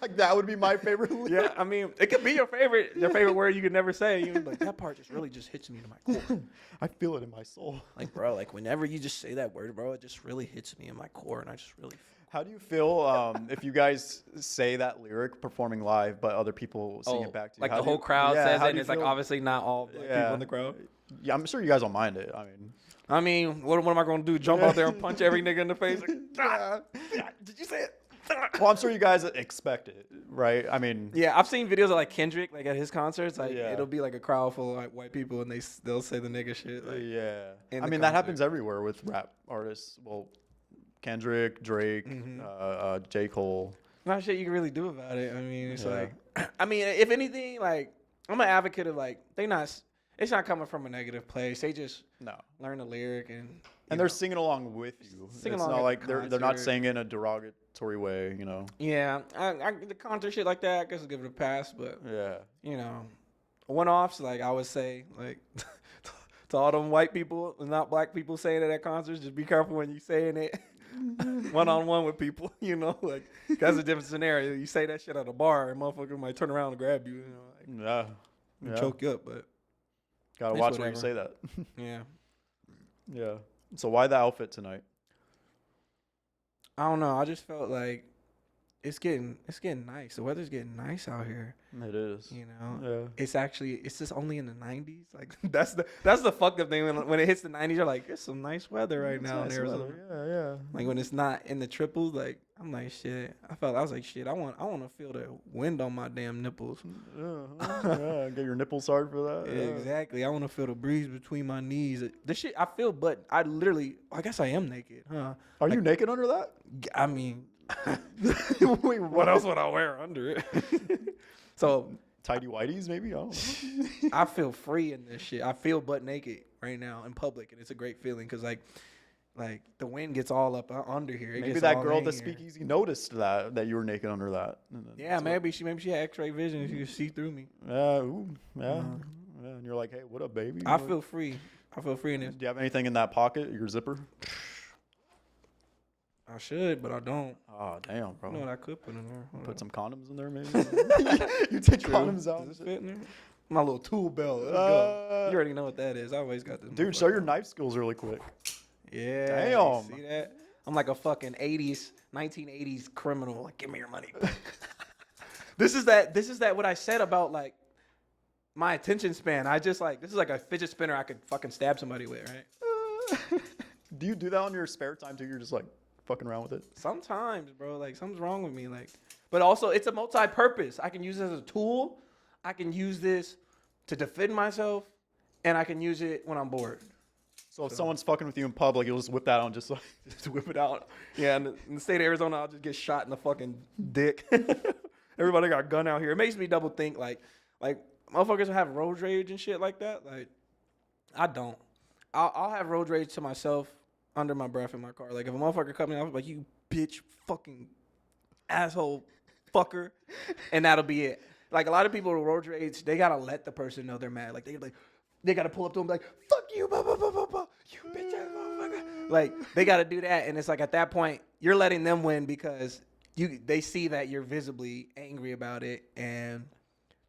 Like that would be my favorite lyric. Yeah, I mean, it could be your favorite word you could never say. You'd be like, that part just really hits me to my core. I feel it in my soul. Like, bro, like whenever you just say that word, bro, it just really hits me in my core, and I just really. How do you feel if you guys say that lyric performing live, but other people sing it back to you? Like the whole crowd says it, and it's like feel? Obviously not all black people in the crowd. Yeah, I'm sure you guys don't mind it. I mean, what am I going to do? Jump out there and punch every nigga in the face? Like, did you say it? Well, I'm sure you guys expect it, right? I mean, yeah, I've seen videos of like Kendrick, like at his concerts, like it'll be like a crowd full of like white people, and they'll say the nigga shit. Like, I mean that happens everywhere with rap artists. Well, Kendrick, Drake, J. Cole. Not shit you can really do about it. I mean, it's like, I mean, if anything, like I'm an advocate of like it's not coming from a negative place. They just learn the lyric and they're singing along with you. It's not like they're not saying it in a derogatory way, Yeah, the concert shit like that, I guess I'll give it a pass. But one-offs, like I would say, like to all them white people, not black people saying it at concerts, just be careful when you saying it one-on-one with people. Like that's a different scenario. You say that shit at a bar, and motherfucker might turn around and grab you. And choke you up, but. Gotta watch where you say that. Yeah. So why the outfit tonight? I don't know. I just felt like it's getting nice. The weather's getting nice out here. It is. Yeah. It's just only in the 90s. Like that's the fucked up thing when it hits the 90s. You're like, it's some nice weather right now in Arizona. Yeah. Like when it's not in the triples, like I'm like shit. I was like shit. I want to feel the wind on my damn nipples. Get your nipples hard for that. Exactly. I want to feel the breeze between my knees. The shit I feel, but I guess I am naked, huh? Are you naked under that? I mean. Wait, what else would I wear under it? So tidy whities, maybe. I don't know. I feel free in this shit. I feel butt naked right now in public, and it's a great feeling because like the wind gets all up under here. Maybe that girl at the speakeasy noticed that you were naked under that. Yeah, maybe she had X-ray vision. She could see through me. And you're like, hey, what up, baby? I feel free in this. Do you have anything in that pocket? Your zipper? I should, but I don't. Oh, damn, bro. You know what I could put in there? Put some condoms in there, maybe? You take condoms out. Does this fit in there? My little tool belt. Let's go. You already know what that is. I always got this. Dude, show your knife skills really quick. Yeah. Damn. See that? I'm like a fucking 1980s criminal. Like, give me your money. This is that what I said about like my attention span. I just like, this is like a fidget spinner I could fucking stab somebody with, right? Do you do that on your spare time too? You're just like fucking around with it? Sometimes, bro. Like something's wrong with me. Like, but also it's a multi-purpose. I can use it as a tool. I can use this to defend myself, and I can use it when I'm bored. So if someone's fucking with you in public, you'll just whip that out and just whip it out. Yeah, in the state of Arizona, I'll just get shot in the fucking dick. Everybody got a gun out here. It makes me double think. Like motherfuckers have road rage and shit like that. Like, I don't. I'll have road rage to myself under my breath in my car. Like, if a motherfucker cut me off, like, you bitch, fucking asshole fucker, and that'll be it. Like a lot of people with road rage, they gotta let the person know they're mad. Like they gotta pull up to them like, fuck you, blah, blah, blah, blah, blah, you bitch ass motherfucker. Like they gotta do that, and it's like at that point you're letting them win because they see that you're visibly angry about it, and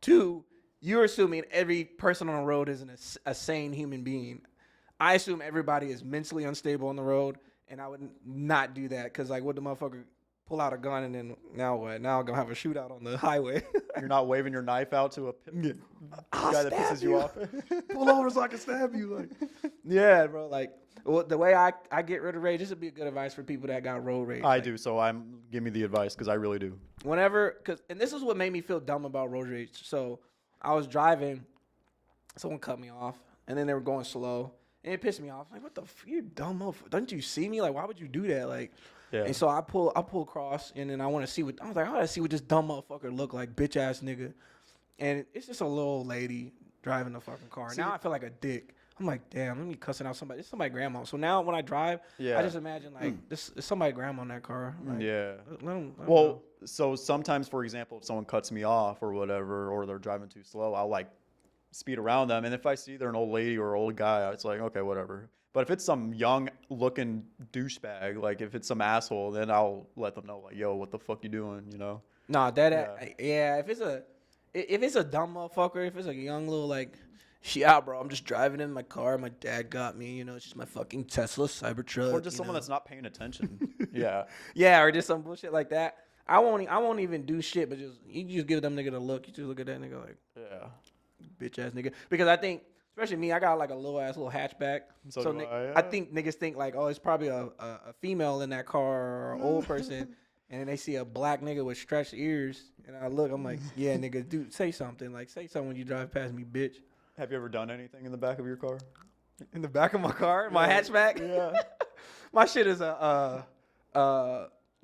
two, you're assuming every person on the road isn't a sane human being. I assume everybody is mentally unstable on the road, and I would not do that because like what the motherfucker pull out a gun and then now what? Now I'm gonna have a shootout on the highway. You're not waving your knife out to a guy that pisses you off. Pull over so I can stab you. Like, yeah, bro. Like the way I get rid of rage. This would be a good advice for people that got road rage. I do. So give me the advice because I really do. And this is what made me feel dumb about road rage. So I was driving, someone cut me off, and then they were going slow, and it pissed me off. Like, what the you dumb motherfucker? Don't you see me? Like, why would you do that? Like. Yeah. And so I pull across, and then I want to see I want to see what this dumb motherfucker look like, bitch ass nigga. And it's just a little old lady driving the fucking car. See, now I feel like a dick. I'm like, damn, let me cussing out somebody. It's somebody's grandma. So now when I drive, I just imagine like this is somebody's grandma in that car. Like, let them know. So sometimes, for example, if someone cuts me off or whatever, or they're driving too slow, I'll like speed around them. And if I see they're an old lady or old guy, it's like, okay, whatever. But if it's some young-looking douchebag, like if it's some asshole, then I'll let them know, like, yo, what the fuck you doing, you know? Nah, if it's a dumb motherfucker, if it's a young little like, yeah, bro, I'm just driving in my car. My dad got me, you know, it's just my fucking Tesla Cybertruck. Or just someone that's not paying attention. Yeah, or just some bullshit like that. I won't even do shit, but you just give them nigga the look. You just look at that nigga like, yeah, bitch ass nigga. Because I think. Especially me, I got like a little hatchback. So I think niggas think like, oh, it's probably a female in that car or an old person. And then they see a black nigga with stretched ears. And I look, I'm like, yeah, nigga, dude, say something. Like, say something when you drive past me, bitch. Have you ever done anything in the back of your car? In the back of my car? My hatchback? Yeah. My shit is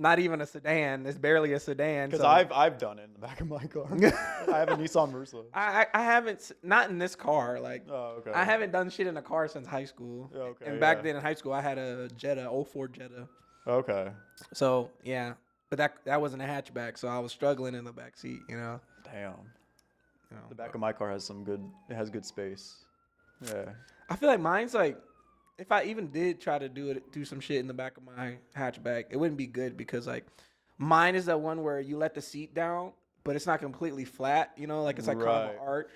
not even a sedan. It's barely a sedan. Because I've done it in the back of my car. I have a Nissan Versa. I haven't, not in this car. Like, okay. I haven't done shit in a car since high school. Okay, and back then in high school, I had a Jetta, 04 Jetta. Okay. So, yeah. But that wasn't a hatchback, so I was struggling in the back seat, you know. Damn. The back of my car has good space. Yeah. I feel like mine's like, if I even did try to do some shit in the back of my hatchback, it wouldn't be good because like mine is that one where you let the seat down, but it's not completely flat, you know, like it's like kind of an arch.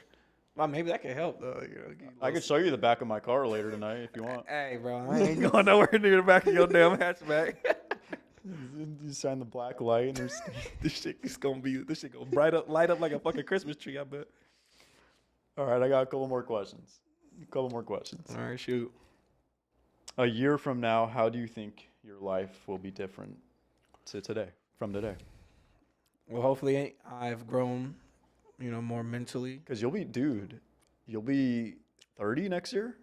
Well, maybe that could help though. You know, I could show you the back of my car later tonight if you want. Hey, bro, I ain't going nowhere near the back of your damn hatchback. You shine the black light, and there's this shit gonna light up like a fucking Christmas tree. I bet. All right, I got a couple more questions. All right, shoot. A year from now, how do you think your life will be different from today? Well, hopefully I've grown, you know, more mentally. Because you'll be 30 next year,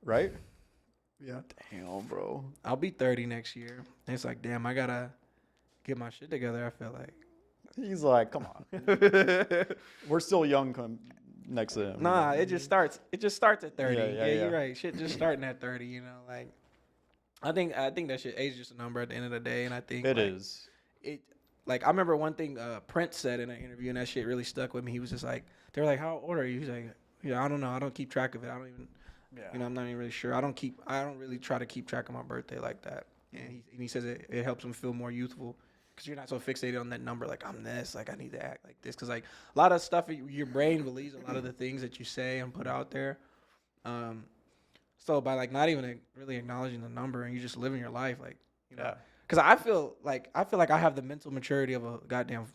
right? Yeah. Damn, bro. I'll be 30 next year. And it's like, damn, I gotta get my shit together. I feel like. He's like, come on. We're still young next to him. Nah, it just starts at 30. Yeah, you're right. Shit just starting at 30, you know, like I think that shit age is just a number at the end of the day, and I think it is. It like I remember one thing Prince said in an interview, and that shit really stuck with me. He was just like, they were like, how old are you? He's like, yeah, I don't know. I don't keep track of it. I don't even you know, I'm not even really sure. I don't really try to keep track of my birthday like that. And he says it helps him feel more youthful. Because you're not so fixated on that number, like I'm this, like I need to act like this. Because like a lot of stuff, your brain believes a lot of the things that you say and put out there. So by like not even really acknowledging the number and you just living your life, like you know. Because I feel like I have the mental maturity of a goddamn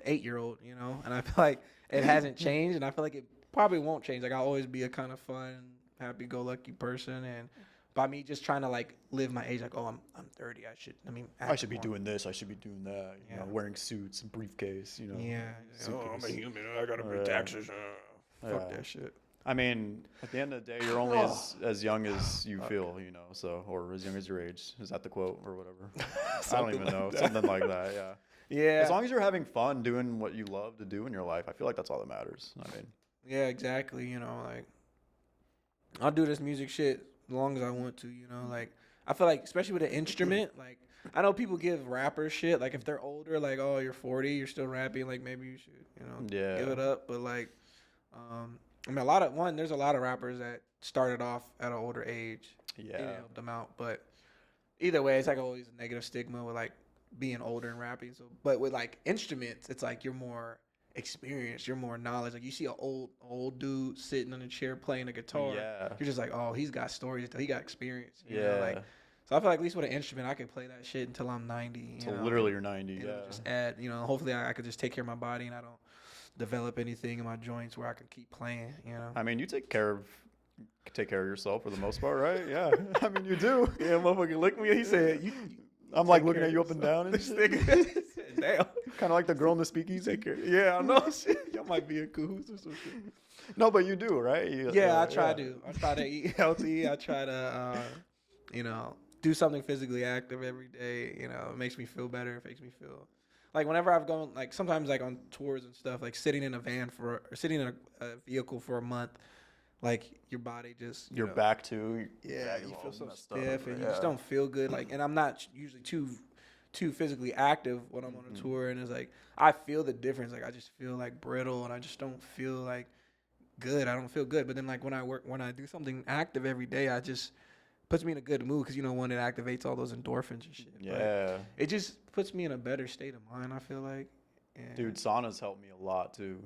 8-year-old, you know, and I feel like it hasn't changed, and I feel like it probably won't change. Like I'll always be a kind of fun, happy-go-lucky person, and. By me just trying to like live my age, like I'm 30, I should be doing this, I should be doing that, you know, wearing suits and briefcase, you know. Yeah. I'm a human, I gotta pay taxes. Fuck that shit. I mean, at the end of the day, you're only as young as you feel, you know. So, or as young as your age. Is that the quote or whatever? I don't even know. Something like that. Yeah. Yeah. As long as you're having fun doing what you love to do in your life, I feel like that's all that matters. I mean. Yeah, exactly. You know, like I'll do this music shit as long as I want to, you know, like I feel like, especially with an instrument, like I know people give rappers shit, like if they're older, like, oh, you're 40, you're still rapping, like maybe you should, give it up. But like, I mean, there's a lot of rappers that started off at an older age. Yeah, it helped them out. But either way, it's like always a negative stigma with like being older and rapping. So, but with like instruments, it's like you're more experienced, you're more knowledge. Like you see an old dude sitting in a chair playing a guitar, you're just like, oh, he's got stories, he got experience. You know? Like, so I feel like at least with an instrument, I could play that shit until I'm 90. Until literally you're 90. Yeah. Just add, hopefully I could just take care of my body and I don't develop anything in my joints where I can keep playing. I mean, you take care of yourself for the most part, right? Yeah. I mean, you do. Yeah, motherfucker looked at me. He said, I'm like looking at you up and down and shit. Damn. Kind of like the girl in the speakeasy. Yeah, I know. Y'all might be in cahoots or some shit. No, but you do, right? I try to. I try to eat healthy. I try to, do something physically active every day. It makes me feel better. It makes me feel like whenever I've gone, like sometimes like on tours and stuff, like sitting in a van or sitting in a vehicle for a month, like your body just your back too. Yeah, you feel so stiff and you just don't feel good. Like, and I'm not usually too physically active when I'm on a tour, and it's like I feel the difference. Like I just feel like brittle, and I just don't feel like good. I don't feel good. But then like when I do something active every day, I just puts me in a good mood because when it activates all those endorphins and shit. Yeah, but it just puts me in a better state of mind, I feel like. And dude, saunas help me a lot too.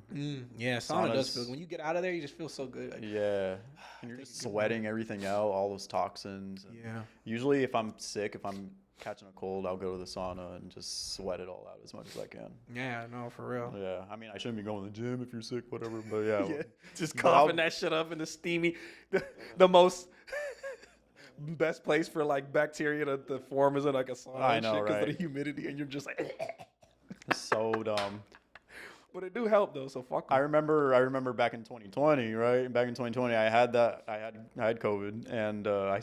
Yeah, sauna does feel. When you get out of there, you just feel so good. Like, yeah, and you're just sweating everything out, all those toxins. Yeah. Usually, if I'm sick, if I'm catching a cold, I'll go to the sauna and just sweat it all out as much as I can. Yeah, no, for real. Yeah, I mean, I shouldn't be going to the gym if you're sick, whatever. But yeah, just coughing that shit up in the steamy, the most. Best place for like bacteria to form is in like a sauna. I know, because right? of the humidity, and you're just like, it's so dumb. But it do help though, so fuck 'em. I remember back in 2020, right? Back in 2020, I had COVID, and I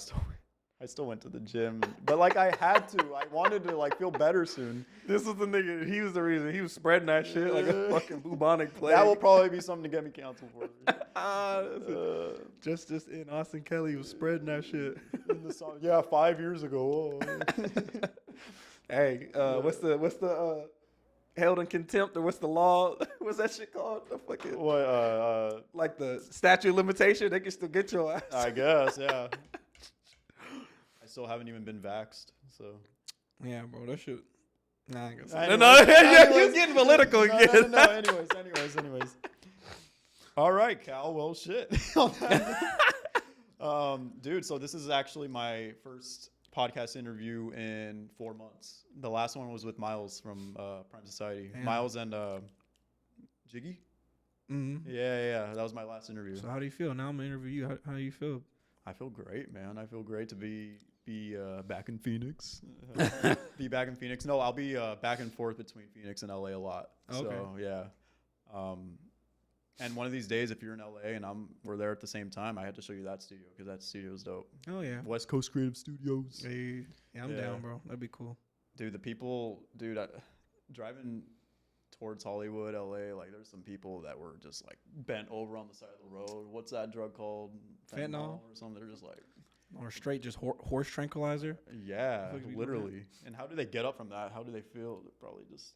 still went to the gym, but like I had to. I wanted to like feel better soon. This was the nigga. He was the reason. He was spreading that shit like a fucking bubonic plague. That will probably be something to get me canceled for. Just in Austin Kelly was spreading that shit. In the song, yeah, 5 years ago. Hey, what's the held in contempt, or what's the law? What's that shit called? The fucking what? Like the statute of limitation. They can still get your ass. I guess, yeah. I still haven't even been vaxxed, so. Yeah, bro, that shit. Nah, I ain't gonna say anyways, you're getting political again. No, anyways. All right, Kal. Well, shit. Dude, so this is actually my first podcast interview in 4 months. The last one was with Miles from Prime Society. Damn. Miles and Jiggy. Mm-hmm. Yeah. That was my last interview. So how do you feel? Now I'm gonna interview you. How do you feel? I feel great, man. I feel great to be back in Phoenix. Be back in Phoenix. No, I'll be back and forth between Phoenix and LA a lot. Okay. So yeah. And one of these days, if you're in LA and we're there at the same time, I had to show you that studio because that studio is dope. Oh yeah. West Coast Creative Studios. Hey, yeah, I'm down, bro. That'd be cool. Dude, driving towards Hollywood, LA, like there's some people that were just like bent over on the side of the road. What's that drug called? Fentanyl or something. They're just like, or straight just horse tranquilizer. Yeah, literally. And how do they get up from that? How do they feel? They're probably just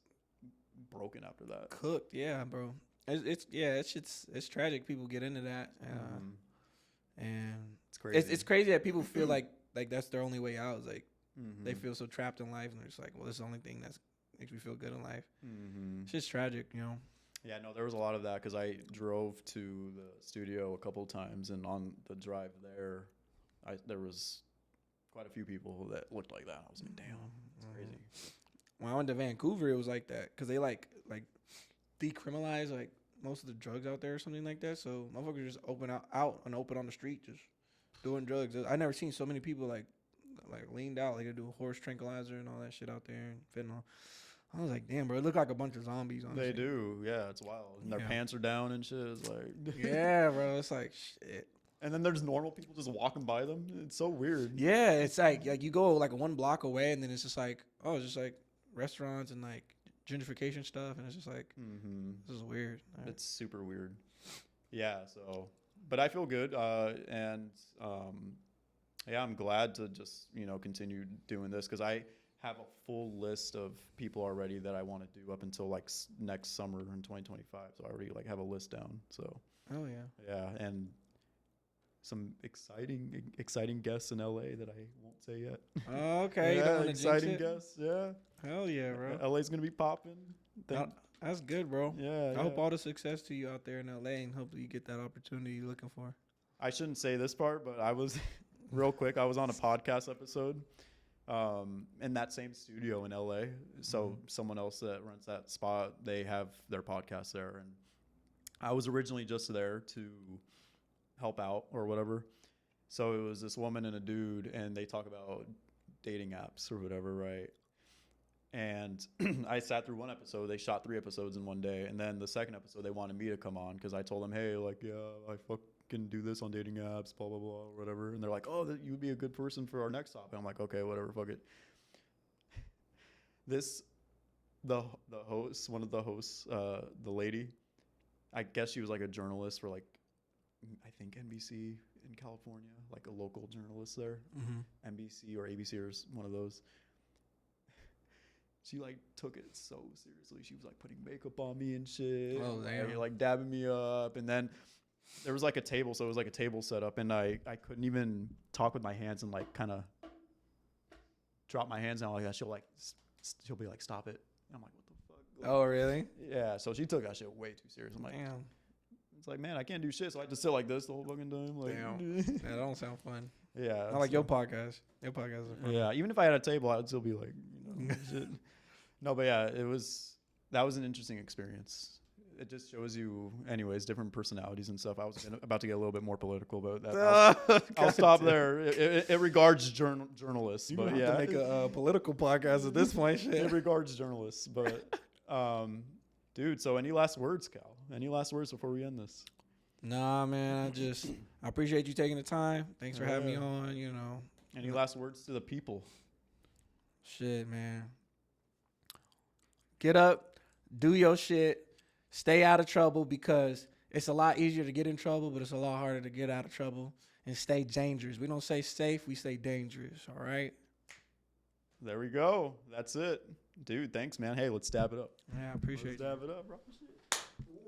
broken after that. Cooked, yeah, bro. It's tragic. People get into that, and it's crazy. It's crazy that people feel like that's their only way out. It's like they feel so trapped in life, and they're just like, well, this is the only thing that makes me feel good in life. It's just tragic, Yeah, no, there was a lot of that because I drove to the studio a couple of times, and on the drive there, there was quite a few people that looked like that. I was like, damn, it's crazy. When I went to Vancouver, it was like that because they like decriminalize like most of the drugs out there or something like that. So motherfuckers just open out and open on the street, just doing drugs. I never seen so many people like leaned out, like they do horse tranquilizer and all that shit out there and fentanyl. I was like, damn, bro, it looked like a bunch of zombies. Honestly. They do, yeah, it's wild. And their pants are down and shit. It's like, yeah, bro, it's like shit. And then there's normal people just walking by them. It's so weird. Yeah, it's like you go like 1 block away, and then it's just like, oh, it's just like restaurants and like gentrification stuff, and it's just like, this is weird. Right. It's super weird. Yeah, so, but I feel good, and Yeah, I'm glad to just, continue doing this because I have a full list of people already that I want to do up until like next summer in 2025. So I already like have a list down. So. Oh yeah. Yeah, and some exciting guests in LA that I won't say yet. Oh, okay. Yeah, you don't want to exciting guests. Yeah. Hell yeah, bro. LA's gonna be popping. That's good, bro. Yeah. I hope all the success to you out there in LA, and hopefully you get that opportunity you're looking for. I shouldn't say this part, but I was real quick. I was on a podcast episode, in that same studio in LA. So someone else that runs that spot, they have their podcast there, and I was originally just there to help out or whatever. So it was this woman and a dude, and they talk about dating apps or whatever, right? And I sat through one episode. They shot 3 episodes in one day. And then the second episode, they wanted me to come on because I told them, hey, like, yeah, I fucking do this on dating apps, blah, blah, blah, or whatever. And they're like, oh, you would be a good person for our next topic. I'm like, okay, whatever, fuck it. The host, one of the hosts, the lady, I guess she was like a journalist for like, I think NBC in California, like a local journalist there, NBC or ABC or one of those. She like took it so seriously. She was like putting makeup on me and shit. Oh, damn. Like dabbing me up. And then there was like a table. So it was like a table set up. And I couldn't even talk with my hands and like kind of drop my hands down like that. She'll be like, stop it. And I'm like, what the fuck? Oh, really? Yeah. So she took that shit way too serious. I'm like, damn. It's like, man, I can't do shit. So I just sit like this the whole fucking time. Like, damn. That don't sound fun. Yeah. I like your podcast. Your podcast is fun. Yeah. Even if I had a table, I'd still be like, shit. No, but yeah, that was an interesting experience. It just shows you, anyways, different personalities and stuff. I was about to get a little bit more political, but I'll stop there. It regards journalists, You but have yeah, to make a political podcast at this point. Shit. It regards journalists, but dude. So, any last words, Cal? Any last words before we end this? Nah, man. I appreciate you taking the time. Thanks for having me on. Any last words to the people? Shit, man. Get up, do your shit, stay out of trouble because it's a lot easier to get in trouble, but it's a lot harder to get out of trouble and stay dangerous. We don't say safe, we say dangerous, all right? There we go. That's it. Dude, thanks, man. Hey, let's dab it up. Yeah, I appreciate Dab it up, bro.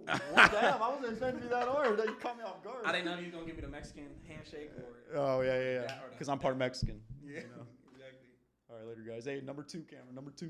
Well, damn, I wasn't expecting to be that hard. You caught me off guard. I didn't know you were going to give me the Mexican handshake or... Oh, yeah. Because I'm part Mexican. Yeah, exactly. All right, later, guys. Hey, number 2, camera. Number 2.